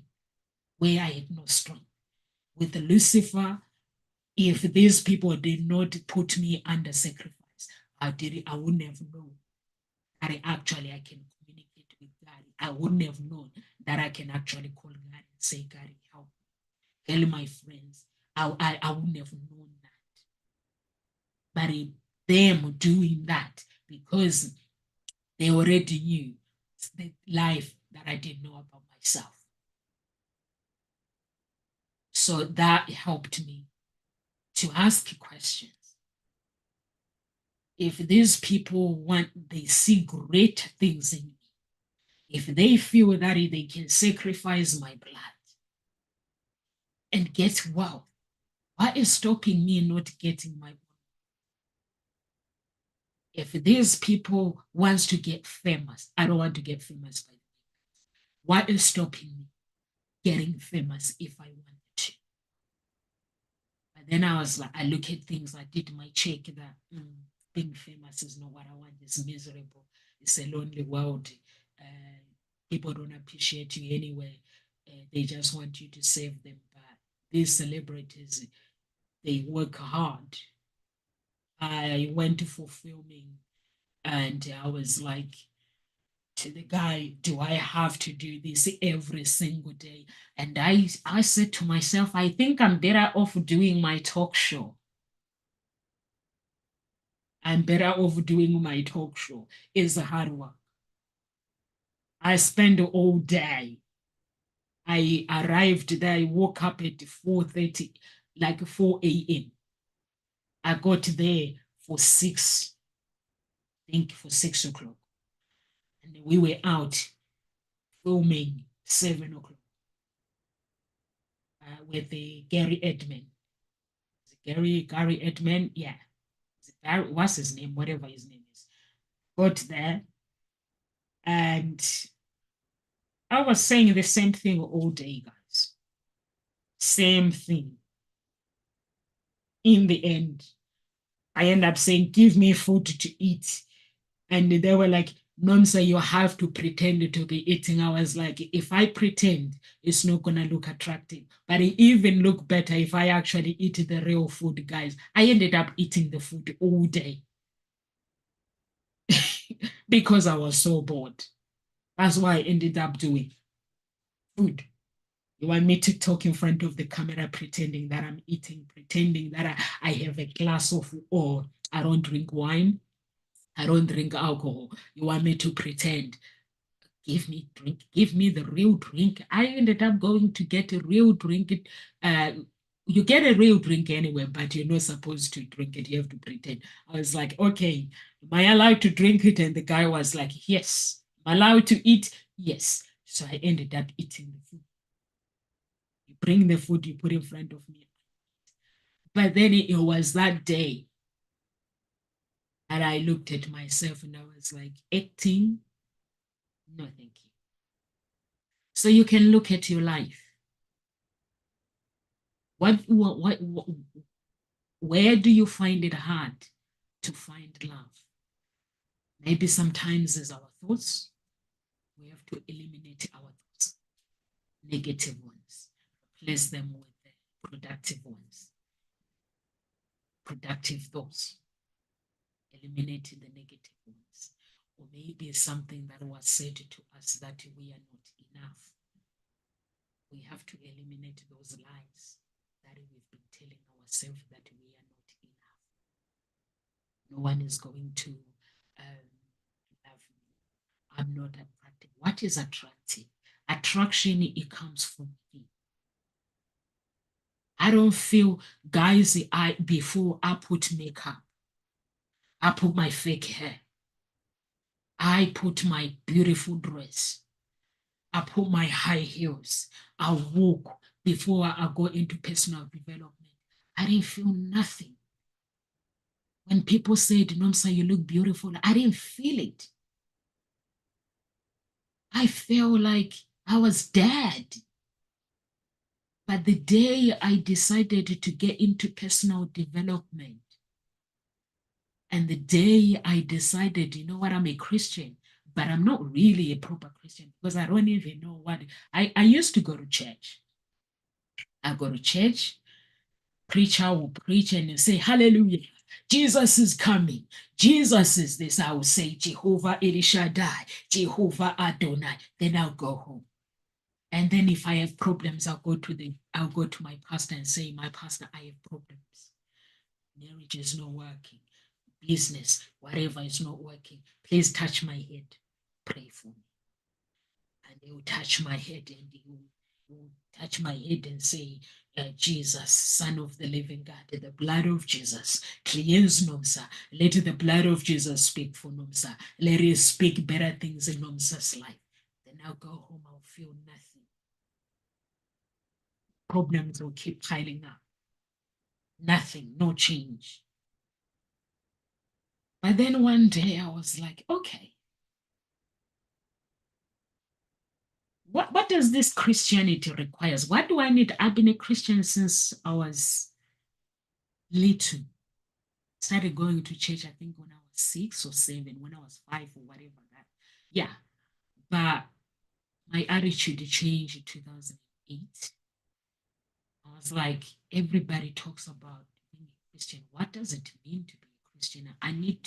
where I had no strength. With Lucifer, if these people did not put me under sacrifice, I wouldn't have known that I can communicate with God. I wouldn't have known that I can actually call God and say, God, help me. Tell my friends. I wouldn't have known that. But them doing that because they already knew the life that I didn't know about myself. So that helped me to ask questions. If these people they see great things in me, if they feel that they can sacrifice my blood and get wealth, what is stopping me not getting my blood? If these people wants to get famous, I don't want to get famous by the way. What is stopping me getting famous if I wanted to? But then I was like, I look at things, I did my check that being famous is not what I want. It's miserable. It's a lonely world. Uh, People don't appreciate you anyway. They just want you to save them. But these celebrities, they work hard. I went for filming and I was like to the guy, do I have to do this every single day? And I said to myself, I think I'm better off doing my talk show. I'm better off doing my talk show. It's hard work. I spend all day. I arrived there, I woke up at 4:30, like 4 a.m. I got there for 6, I think for 6 o'clock. And we were out filming 7 o'clock with the Gary Edman. Gary Edman, yeah. What's his name? Whatever his name is. Got there And I was saying the same thing all day, guys. Same thing. In the end, I end up saying, give me food to eat. And they were like, Nomsa, you have to pretend to be eating. I was like, if I pretend, it's not going to look attractive. But it even look better if I actually eat the real food, guys. I ended up eating the food all day because I was so bored. That's why I ended up doing food. You want me to talk in front of the camera pretending that I'm eating, pretending that I have a glass of, or I don't drink wine, I don't drink alcohol. You want me to pretend? Give me drink, give me the real drink. I ended up going to get a real drink. Uh, you get a real drink anyway, but you're not supposed to drink it. You have to pretend. I was like, okay, am I allowed to drink it? And the guy was like, yes. Am I allowed to eat? Yes. So I ended up eating the food. You bring the food, you put in front of me. But then it was that day that I looked at myself and I was like, acting? No, thank you. So you can look at your life. What, where do you find it hard to find love? Maybe sometimes it's our thoughts. We have to eliminate our thoughts, negative ones, replace them with the productive ones, productive thoughts, eliminate the negative ones. Or maybe something that was said to us that we are not enough. We have to eliminate those lies that we've been telling ourselves that we are not enough. No one is going to love me. I'm not attractive. What is attractive? Attraction, it comes from me. I don't feel, guys, before I put makeup, I put my fake hair, I put my beautiful dress, I put my high heels, I walk before I go into personal development. I didn't feel nothing. When people said, Nomsa, you look beautiful, I didn't feel it. I felt like I was dead. But the day I decided to get into personal development, and the day I decided, you know what, I'm a Christian, but I'm not really a proper Christian because I don't even know what I used to go to church. I go to church, preacher will preach and say, Hallelujah, Jesus is coming. Jesus is this. I will say, Jehovah El Shaddai, Jehovah Adonai. Then I'll go home. And then if I have problems, I'll go to my pastor and say, my pastor, I have problems. Marriage is not working. Business, whatever is not working. Please touch my head. Pray for me. And they will touch my head and they will touch my head and say, Jesus, Son of the living God, the blood of Jesus, cleanse Nomsa. Let the blood of Jesus speak for Nomsa. Let it speak better things in Nomsa's life. Then I'll go home, I'll feel nothing. Problems will keep piling up. Nothing, no change. But then one day I was like, okay, what does this Christianity requires? What do I need? I've been a Christian since I was little. Started going to church, I think, when I was 6 or 7, when I was 5 or whatever that. Yeah. But my attitude changed in 2008. I was like, everybody talks about being a Christian. What does it mean to be a Christian? I need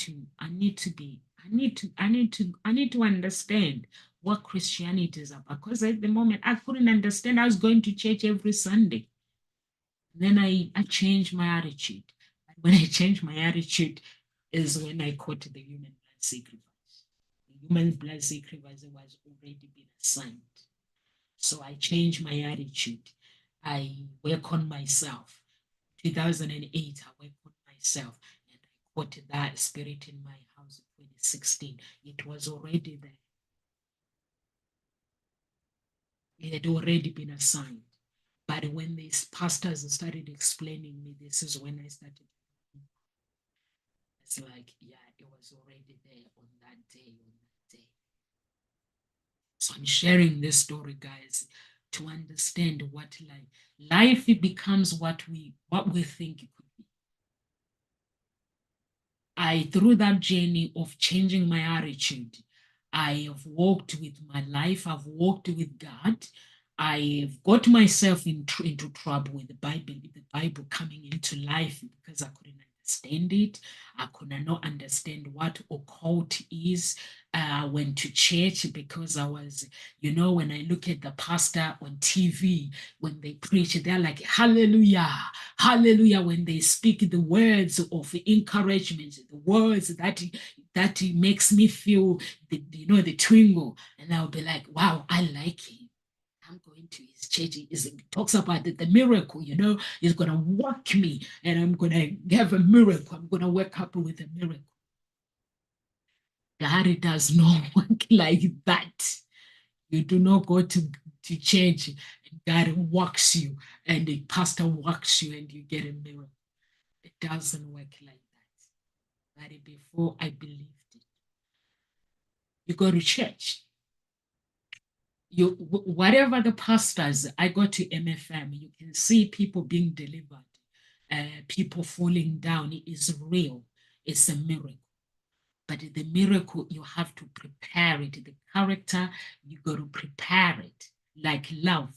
to understand what Christianity is about. Because at the moment I couldn't understand. I was going to church every Sunday. Then I changed my attitude. And when I changed my attitude is when I caught the human blood sacrifice. The human blood sacrifice was already been assigned. So I changed my attitude. I work on myself. 2008, I worked on myself and I caught that spirit in my house in 2016. It was already there. It had already been assigned. But when these pastors started explaining me, this is when I started. It's like, yeah, it was already there on that day, on that day. So I'm sharing this story, guys, to understand what life it becomes what we think it could be. Through that journey of changing my attitude, I have walked with my life. I've walked with God. I've got myself into trouble with the Bible coming into life because I couldn't understand it. I could not understand what occult is. I went to church because I was, when I look at the pastor on TV, when they preach, they're like, hallelujah, hallelujah, when they speak the words of encouragement, the words that makes me feel the twinkle, and I'll be like, wow, I like him. I'm going to his church. He talks about the miracle, he's going to work me and I'm going to have a miracle. I'm going to wake up with a miracle. God does not work like that. You do not go to church and God walks you and the pastor walks you and you get a miracle. It doesn't work like that. But before I believed it, you go to church. Whatever the pastors, I go to MFM, you can see people being delivered, people falling down. It is real. It's a miracle. But the miracle, you have to prepare it. The character, you got to prepare it. Like love,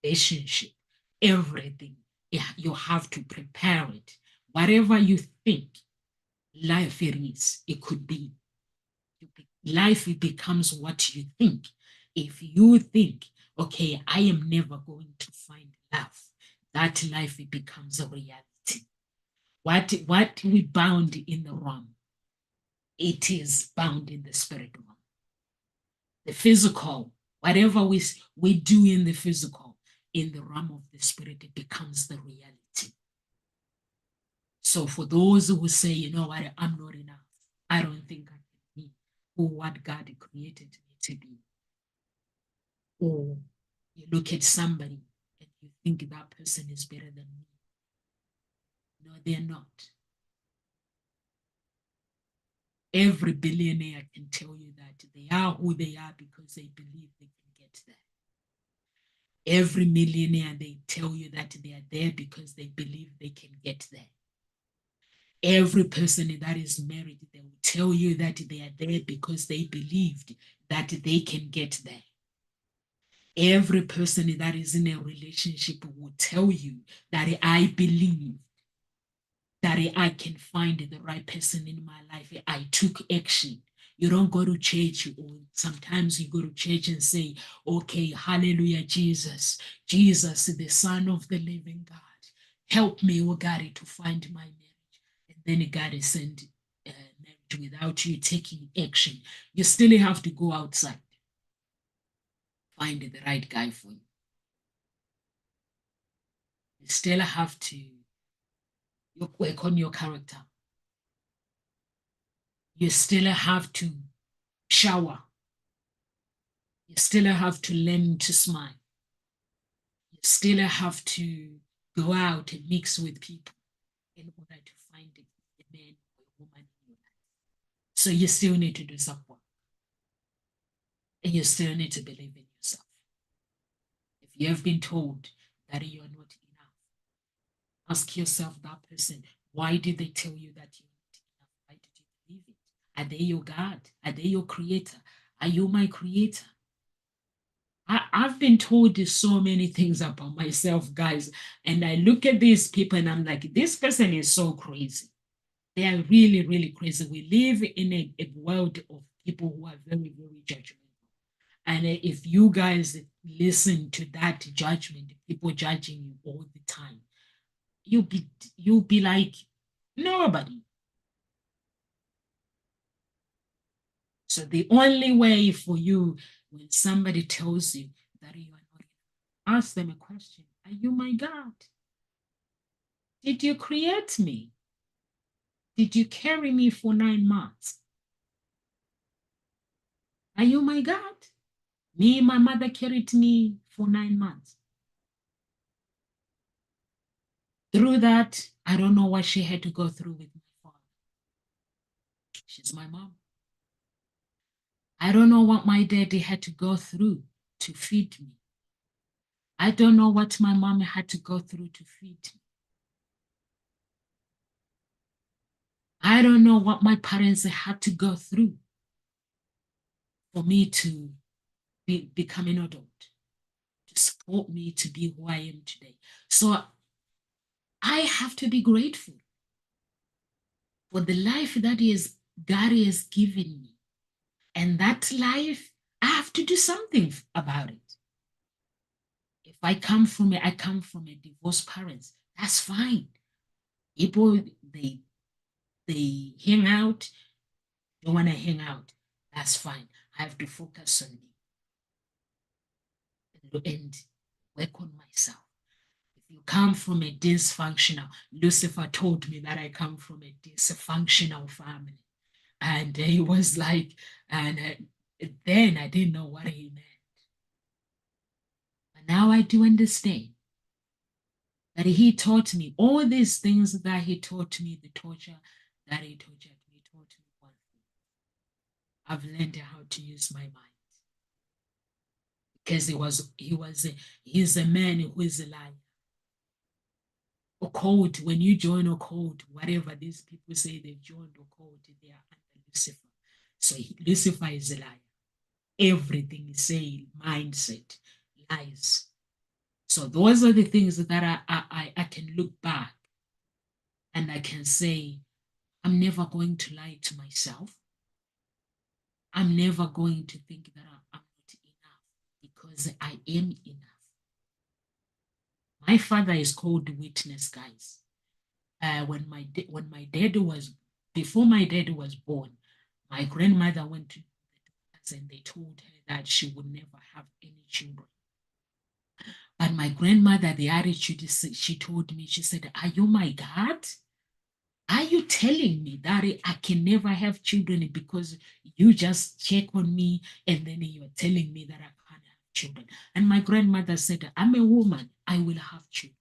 relationship, everything. Yeah, you have to prepare it. Whatever you think life it is, it could be. Life it becomes what you think. If you think, okay, I am never going to find love, that life it becomes a reality. What we bound in the realm, it is bound in the spirit realm. The physical, whatever we do in the physical, in the realm of the spirit, it becomes the reality. So for those who say, you know what, I'm not enough, I don't think I can be who what God created me to be. Or you look at somebody and you think that person is better than me. No, they're not. Every billionaire can tell you that they are who they are because they believe they can get there. Every millionaire, they tell you that they are there because they believe they can get there. Every person that is married, they will tell you that they are there because they believed that they can get there. Every person that is in a relationship will tell you that I believe that I can find the right person in my life. I took action. You don't go to church, or sometimes you go to church and say, okay, hallelujah, Jesus, Jesus, the Son of the living God. Help me, oh God, to find my marriage. And then God is sent marriage without you taking action. You still have to go outside, find the right guy for you. You still have to work on your character. You still have to shower. You still have to learn to smile. You still have to go out and mix with people in order to find a man or a woman in your life. So you still need to do some work. And you still need to believe in yourself. If you have been told that you are not enough, ask yourself that person, why did they tell you that you're not enough? Why did you believe it? Are they your God? Are they your creator? Are you my creator? I've been told so many things about myself, guys. And I look at these people and I'm like, this person is so crazy. They are really, really crazy. We live in a world of people who are very, very judgmental. And if you guys listen to that judgment, people judging you all the time, you'll be like nobody. So the only way for you when somebody tells you that you are not, ask them a question. Are you my God? Did you create me? Did you carry me for 9 months? Are you my God? Me, my mother carried me for 9 months. Through that, I don't know what she had to go through with my father. She's my mom. I don't know what my daddy had to go through to feed me. I don't know what my mom had to go through to feed me. I don't know what my parents had to go through for me to become an adult, to support me to be who I am today. So I have to be grateful for the life that God has given me. And that life, I have to do something about it. If I come from a divorced parents, that's fine. People, they hang out, don't want to hang out. That's fine. I have to focus on me and work on myself. If you come from a dysfunctional, Lucifer told me that I come from a dysfunctional family. And he was like, and then I didn't know what he meant. But now I do understand that he taught me all these things that he taught me, the torture that he tortured me, taught me one thing. I've learned how to use my mind. Because he's a man who is a liar. Occult, when you join occult, whatever these people say they've joined occult, they are under Lucifer. So Lucifer is a liar. Everything is saying mindset, lies. So those are the things that I can look back and I can say, I'm never going to lie to myself. I'm never going to think that I'm not enough because I am enough. My father is called the witness, guys. When my dad was before my dad was born, my grandmother went to the doctors and they told her that she would never have any children. But my grandmother, the attitude is, she told me, she said, "Are you my God? Are you telling me that I can never have children because you just check on me and then you're telling me that I can't have children?" And my grandmother said, "I'm a woman, I will have children."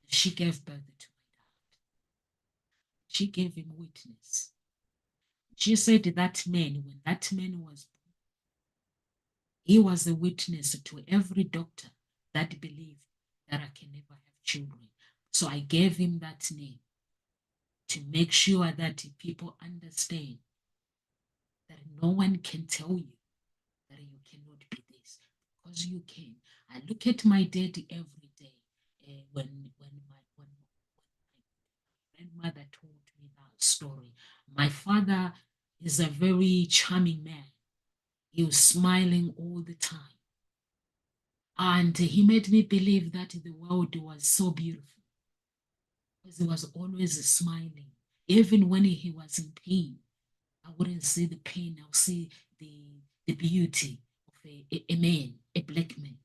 She gave birth to my dad. She gave him witness. She said that man, when that man was born, he was a witness to every doctor that believed that I can never have children. So I gave him that name to make sure that people understand that no one can tell you that you cannot be this because you can. I look at my daddy every day. When my grandmother told me that story, my father is a very charming man. He was smiling all the time. And he made me believe that the world was so beautiful because he was always smiling. Even when he was in pain, I wouldn't see the pain, I'll see the beauty of a man, a black man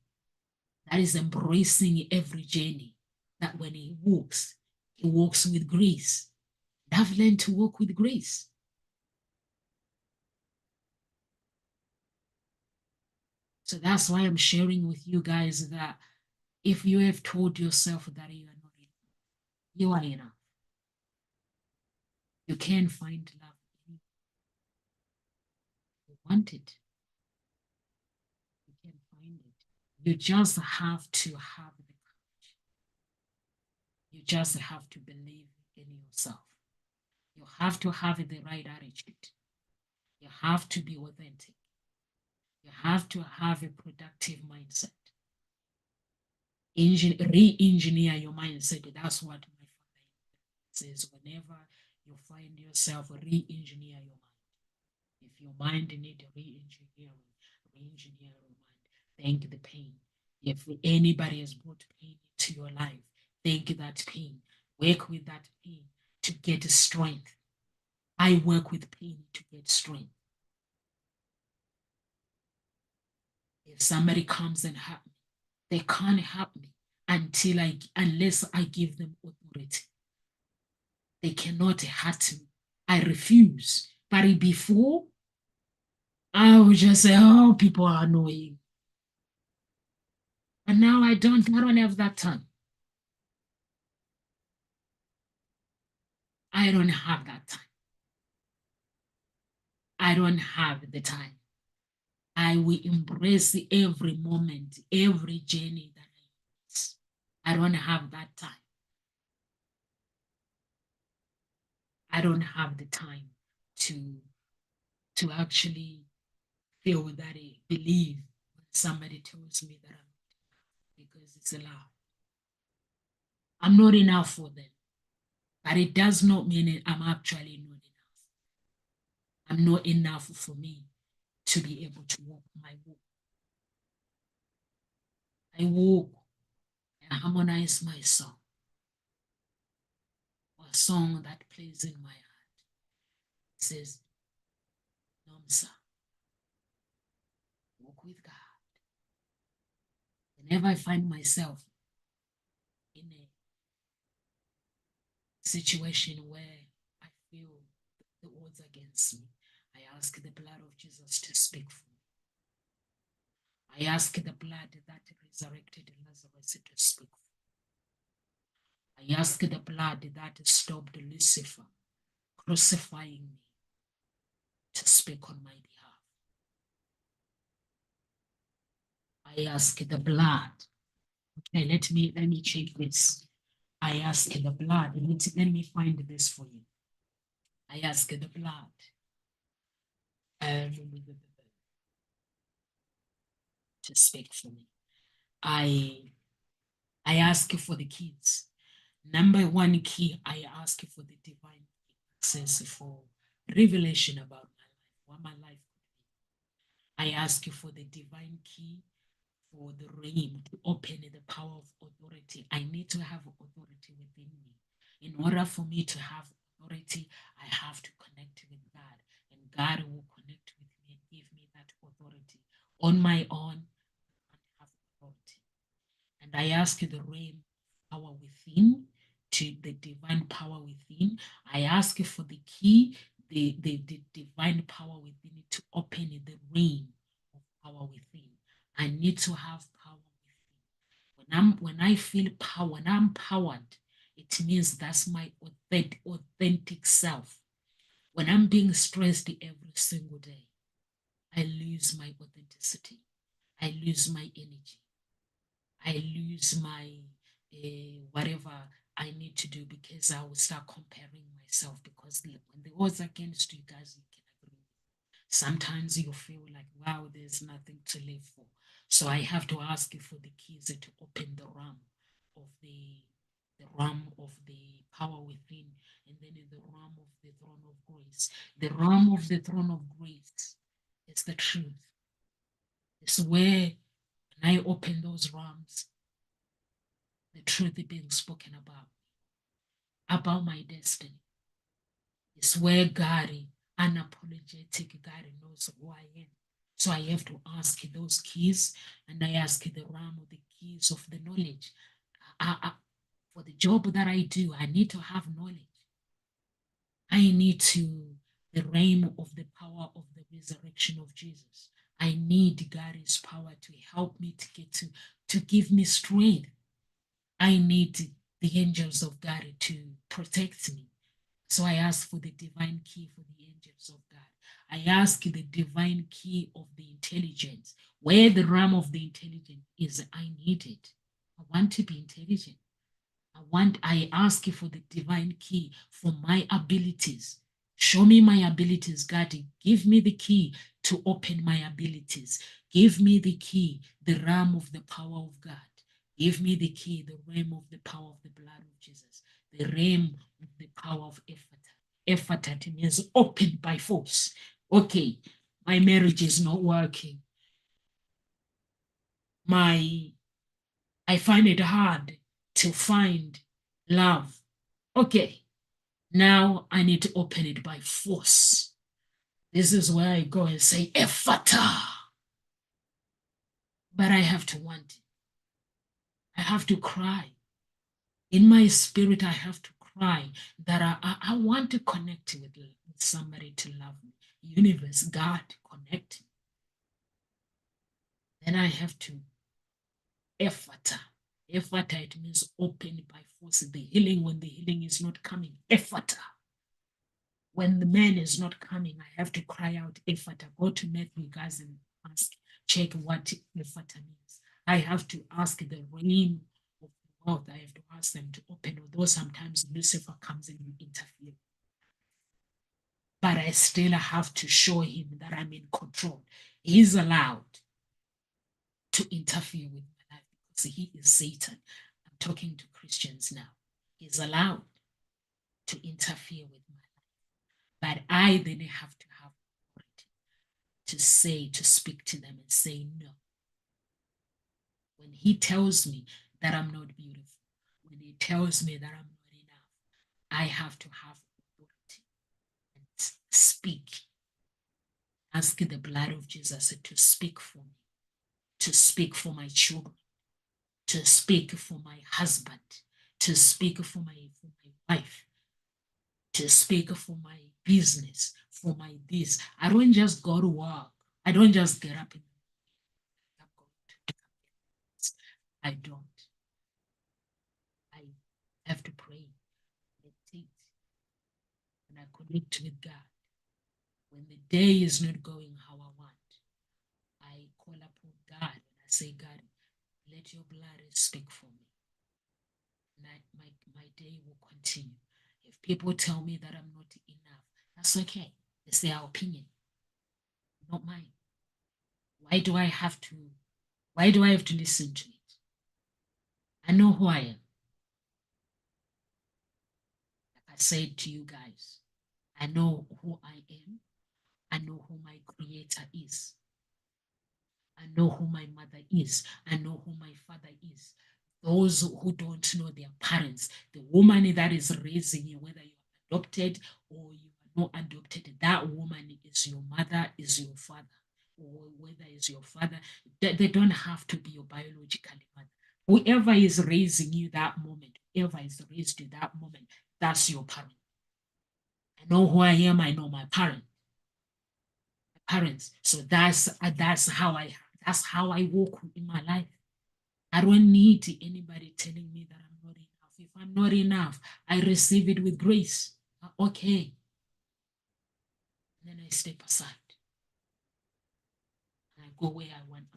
that is embracing every journey. That when he walks with grace. And I've learned to walk with grace. So that's why I'm sharing with you guys that if you have told yourself that you are not enough, you are enough. You can find love if you want it. You can find it. You just have to have the courage. You just have to believe in yourself. You have to have the right attitude. You have to be authentic. You have to have a productive mindset. Re-engineer your mindset. That's what my father says. Whenever you find yourself, re-engineer your mind. If your mind need re-engineering, re-engineer your mind. Thank the pain. If anybody has brought pain into your life, thank that pain. Work with that pain to get strength. I work with pain to get strength. If somebody comes and hurt me, they can't help me unless I give them authority. They cannot hurt me. I refuse. But before, I would just say, "Oh, people are annoying." But now I don't have that time. I don't have that time. I don't have the time. I will embrace every moment, every journey that I don't have that time. I don't have the time to actually feel that I believe when somebody tells me that because it's a lie. I'm not enough for them. But it does not mean I'm actually not enough. I'm not enough for me to be able to walk my walk. I walk and harmonize my song. A song that plays in my heart. It says, Nomsa, walk with God. Whenever I find myself in a situation where I feel the odds against me, I ask the blood of Jesus to speak for me. I ask the blood that resurrected Lazarus to speak for me. I ask the blood that stopped Lucifer crucifying me to speak on my behalf. I ask the blood. Okay, let me check this. I ask the blood. Let me find this for you. I ask the blood. To speak for me. I ask for the kids. Number one key, I ask for the divine access for revelation about my life, what my life could be. I ask you for the divine key for the realm to open the power of authority. I need to have authority within me. In order for me to have authority, I have to connect with God, and God will connect with me and give me that authority. On my own, I can't have authority. And I ask the realm power within, to the divine power within. I ask for the key, the divine power within it to open the realm of power within. I need to have power within. When I feel power, when I'm powered, it means that's my authentic self. When I'm being stressed every single day, I lose my authenticity. I lose my energy. I lose my whatever I need to do, because I will start comparing myself. Because when the odds against you guys, you can agree. Sometimes you feel like, wow, there's nothing to live for. So I have to ask you for the keys to open the realm of the realm of the power within, and then in the realm of the throne of grace. The realm of the throne of grace is the truth. It's where when I open those realms, the truth being spoken about my destiny. It's where God, unapologetic God, knows who I am. So I have to ask those keys, and I ask the realm of the keys of the knowledge. For the job that I do, I need to have knowledge. I need the realm of the power of the resurrection of Jesus. I need God's power to help me to get to give me strength. I need the angels of God to protect me. So I ask for the divine key for the angels of God. I ask the divine key of the intelligence. Where the realm of the intelligence is, I need it. I want to be intelligent. I ask you for the divine key for my abilities. Show me my abilities, God. Give me the key to open my abilities. Give me the key, the realm of the power of God. Give me the key, the realm of the power of the blood of Jesus, the realm of the power of Ephata. Ephata means open by force. Okay, my marriage is not working. I find it hard to find love. Okay, now I need to open it by force. This is where I go and say, Ephata. But I have to want it. I have to cry. In my spirit, I have to cry that I want to connect with somebody to love me. Universe, God, connect me. Then I have to Ephata. Ephata, it means open by force. The healing, when the healing is not coming, Ephata. When the man is not coming, I have to cry out, Ephata. Go to Matthew, guys, and ask, check what Efata means. I have to ask the realm of the world. I have to ask them to open, although sometimes Lucifer comes and interfere. But I still have to show him that I'm in control. He's allowed to interfere with my life because he is Satan. I'm talking to Christians now. He's allowed to interfere with my life. But I then have to have authority to say, to speak to them and say no. When he tells me that I'm not beautiful, when he tells me that I'm not enough, I have to have authority and speak. Ask the blood of Jesus to speak for me, to speak for my children, to speak for my husband, to speak for my wife, to speak for my business, for my this. I don't just go to work. I don't just get up in the I don't. I have to pray, meditate, and I connect with God. When the day is not going how I want, I call upon God and I say, God, let your blood speak for me. And my day will continue. If people tell me that I'm not enough, that's okay. It's their opinion, not mine. Why do I have to listen to it? I know who I am. Like I said to you guys, I know who I am. I know who my creator is. I know who my mother is. I know who my father is. Those who don't know their parents, the woman that is raising you, whether you're adopted or you are not adopted, that woman is your mother, is your father, or whether it's your father, they don't have to be your biological mother. Whoever is raising you that moment, whoever is raised you that moment, that's your parent. I know who I am. I know my parents. So that's how I walk in my life. I don't need anybody telling me that I'm not enough. If I'm not enough, I receive it with grace. Okay. And then I step aside. And I go where I'm wanted.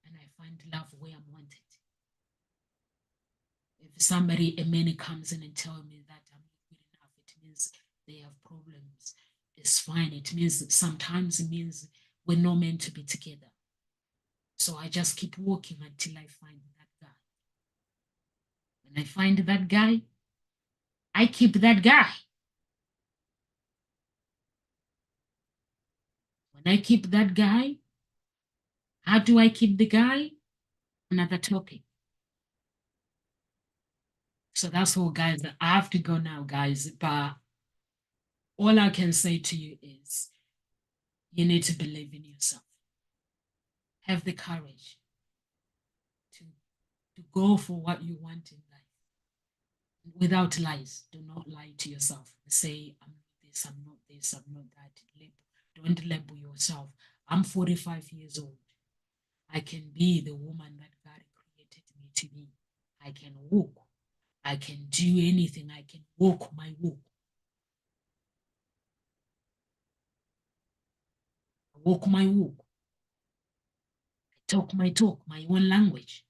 And I find love where I'm wanted. If somebody, a man comes in and tells me that I'm not good enough, it means they have problems. It's fine. It means sometimes it means we're not meant to be together. So I just keep walking until I find that guy. When I find that guy, I keep that guy. When I keep that guy, how do I keep the guy? Another topic. So that's all, guys. I have to go now, guys. But all I can say to you is you need to believe in yourself. Have the courage to go for what you want in life without lies. Do not lie to yourself. Say, I'm not this, I'm not this, I'm not that. Don't label yourself. I'm 45 years old. I can be the woman that God created me to be. I can walk. I can do anything. I can walk my walk. I walk my walk. I talk my talk, my own language.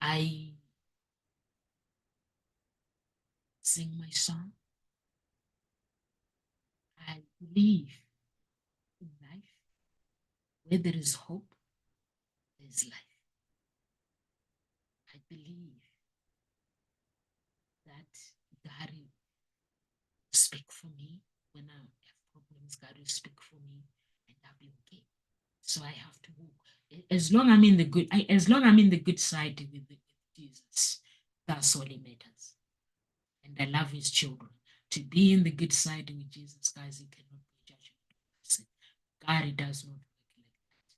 I sing my song. I believe in life. Where there is hope, there is life. I believe that God will speak for me when I have problems. God will speak for me, and I'll be okay. So I have to walk. As long I'm in the good, as long I'm in the good side with Jesus, that's all it matters. And I love His children. To be in the good side with Jesus, guys, it cannot be judgment. God, it does not work like that.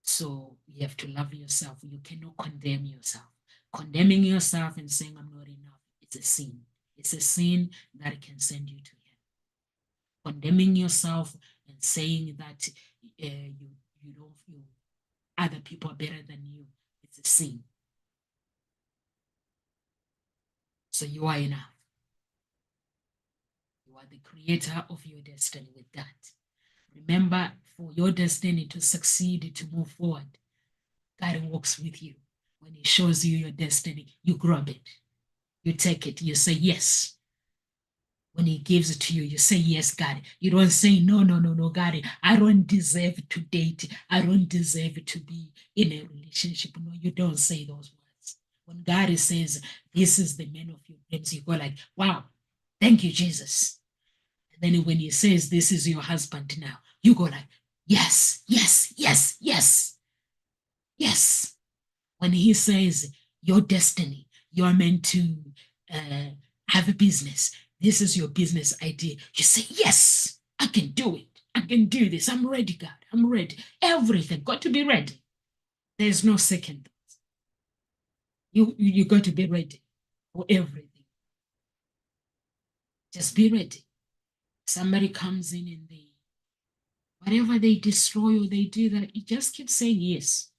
So you have to love yourself. You cannot condemn yourself. Condemning yourself and saying I'm not enough, it's a sin. It's a sin that can send you to hell. Condemning yourself and saying that you don't feel other people are better than you, it's a sin. So you are enough. are the creator of your destiny with that. Remember, for your destiny to succeed, to move forward, God walks with you. When He shows you your destiny, you grab it, you take it, you say yes. When He gives it to you, you say yes, God. You don't say no, no, no, no, God. I don't deserve to date. I don't deserve to be in a relationship. No, you don't say those words. When God says, this is the man of your dreams, you go like, wow, thank you, Jesus. And then when He says, this is your husband now, you go like, yes, yes, yes, yes, yes. When He says, your destiny, you're meant to uh, have a business, this is your business idea, you say, yes, I can do it. I can do this. I'm ready, God. I'm ready. Everything got to be ready. There's no second thought. You got to be ready for everything. Just be ready. Somebody comes in and they, whatever they destroy or they do that, you just keep saying yes.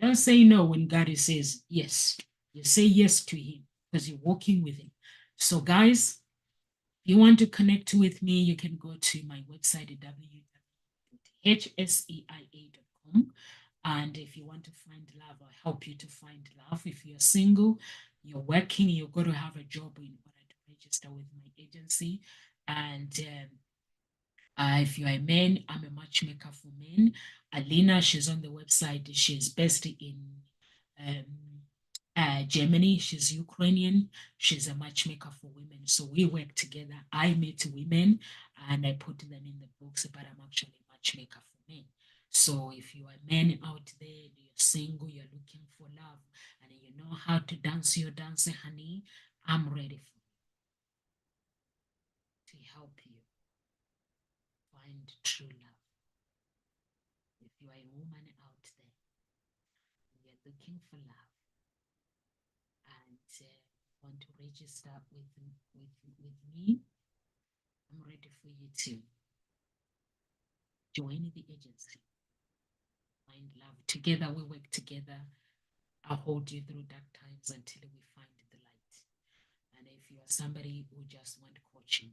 Don't say no when God says yes. You say yes to Him because you're walking with Him. So, guys, if you want to connect with me, you can go to my website at www.hseia.com. And if you want to find love, I'll help you to find love. If you're single, you're working, you're going to have a job in order to register with my agency. And if you're a man, I'm a matchmaker for men. Alina, she's on the website. She's based in um, Germany. She's Ukrainian. She's a matchmaker for women. So we work together. I meet women and I put them in the books, but I'm actually a matchmaker for men. So if you are men out there, you're single, you're looking for love, and you know how to dance your dance, honey, I'm ready to help you find true love. If you are a woman out there, you're looking for love and want to register with me, I'm ready for you to join the agency. Find love. Together, we work together. I'll hold you through dark times until we find the light. And if you are somebody who just want coaching,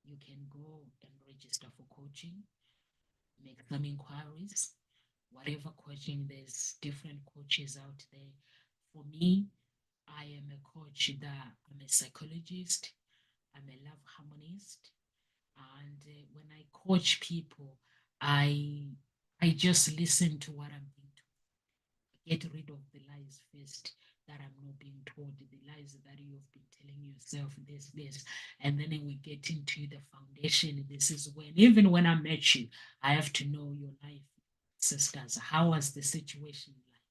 you can go and register for coaching, make some inquiries. Whatever coaching, there's different coaches out there. For me, I am a coach that I'm a psychologist, I'm a love harmonist, and when I coach people, I I just listen to what I'm being told. Get rid of the lies first that I'm not being told, the lies that you have been telling yourself, this, and then we get into the foundation. This is when, even when I met you, I have to know your life, sisters. How was the situation like?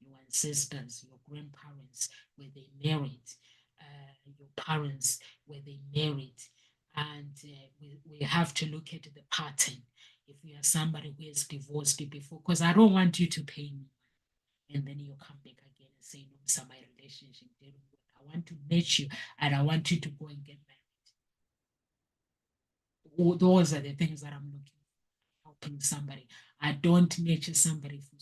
Your ancestors, your grandparents, were they married? Your parents, were they married? And we have to look at the pattern. If you are somebody who is divorced before, because I don't want you to pay me and then you come back again and say, no, so my relationship didn't work. I want to meet you and I want you to go and get married. Those are the things that I'm looking for, helping somebody. I don't meet somebody for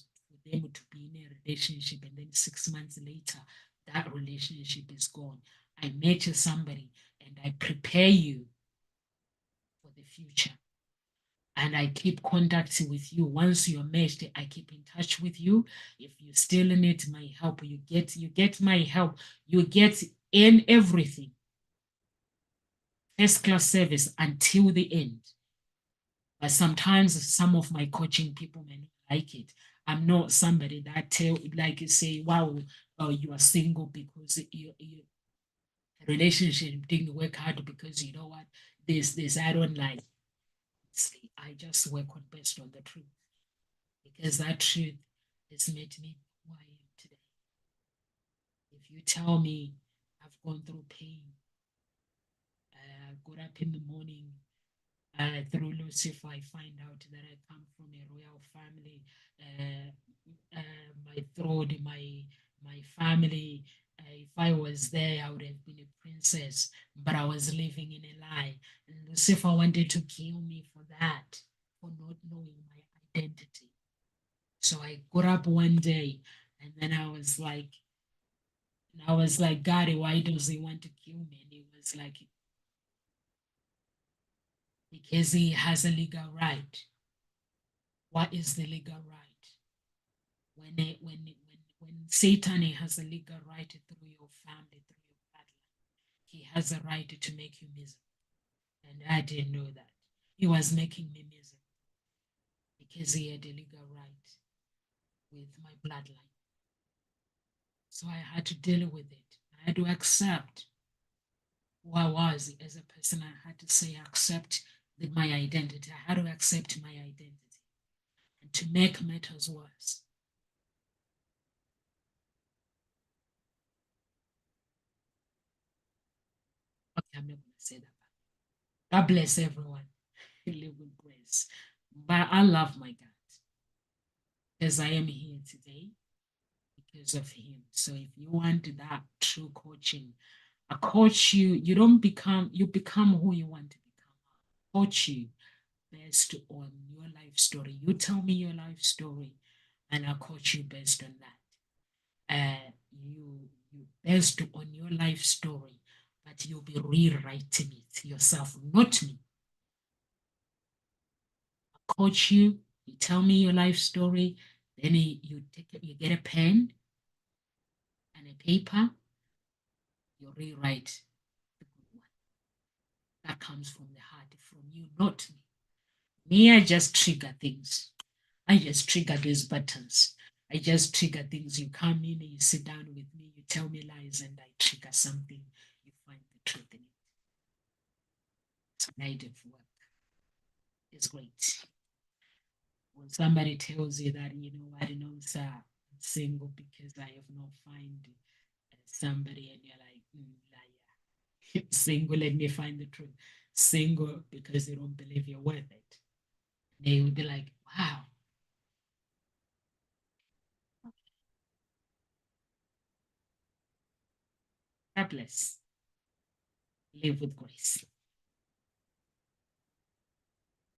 them to be in a relationship and then 6 months later, that relationship is gone. I met somebody and I prepare you for the future. And I keep contacting with you. Once you're matched, I keep in touch with you. If you still need my help, you get my help. You get in everything. First class service until the end. But sometimes some of my coaching people may not like it. I'm not somebody that tell like you say, wow, you are single because your relationship didn't work out because you know what? This I don't like. I just work on based on the truth because that truth has made me who I am today. If you tell me I've gone through pain, got up in the morning, through Lucifer, I find out that I come from a royal family. My throat, my family. If I was there, I would have been a princess, but I was living in a lie. And Lucifer wanted to kill me for that, for not knowing my identity. So I got up one day and then I was like, God, why does he want to kill me? And he was like, because he has a legal right. What is the legal right? When Satan has a legal right through your family, through your bloodline, he has a right to make you miserable. And I didn't know that. He was making me miserable because he had a legal right with my bloodline. So I had to deal with it. I had to accept who I was as a person. I had to say, accept my identity. I had to accept my identity. And to make matters worse, okay, I'm not going to say that. God bless everyone. Live with grace. But I love my God as I am here today because of him. So if you want that true coaching, a coach you don't become, you become who you want to become. Coach you based on your life story. You tell me your life story and I'll coach you based on that. You based on your life story, but you'll be rewriting it yourself, not me. I'll coach you, you tell me your life story, then you get a pen and a paper, you rewrite the good one. That comes from the heart, from you, not me. Me, I just trigger things. I just trigger these buttons. I just trigger things. You come in, you sit down with me, you tell me lies, and I trigger something. You find the truth in it. It's made of work. It's great. When somebody tells you that, you know, I don't know, sir, I'm single because I have not found somebody, and you're like, liar. Single, let me find the truth. Single because you don't believe you're worth it. They will be like, wow. God bless. Live with grace.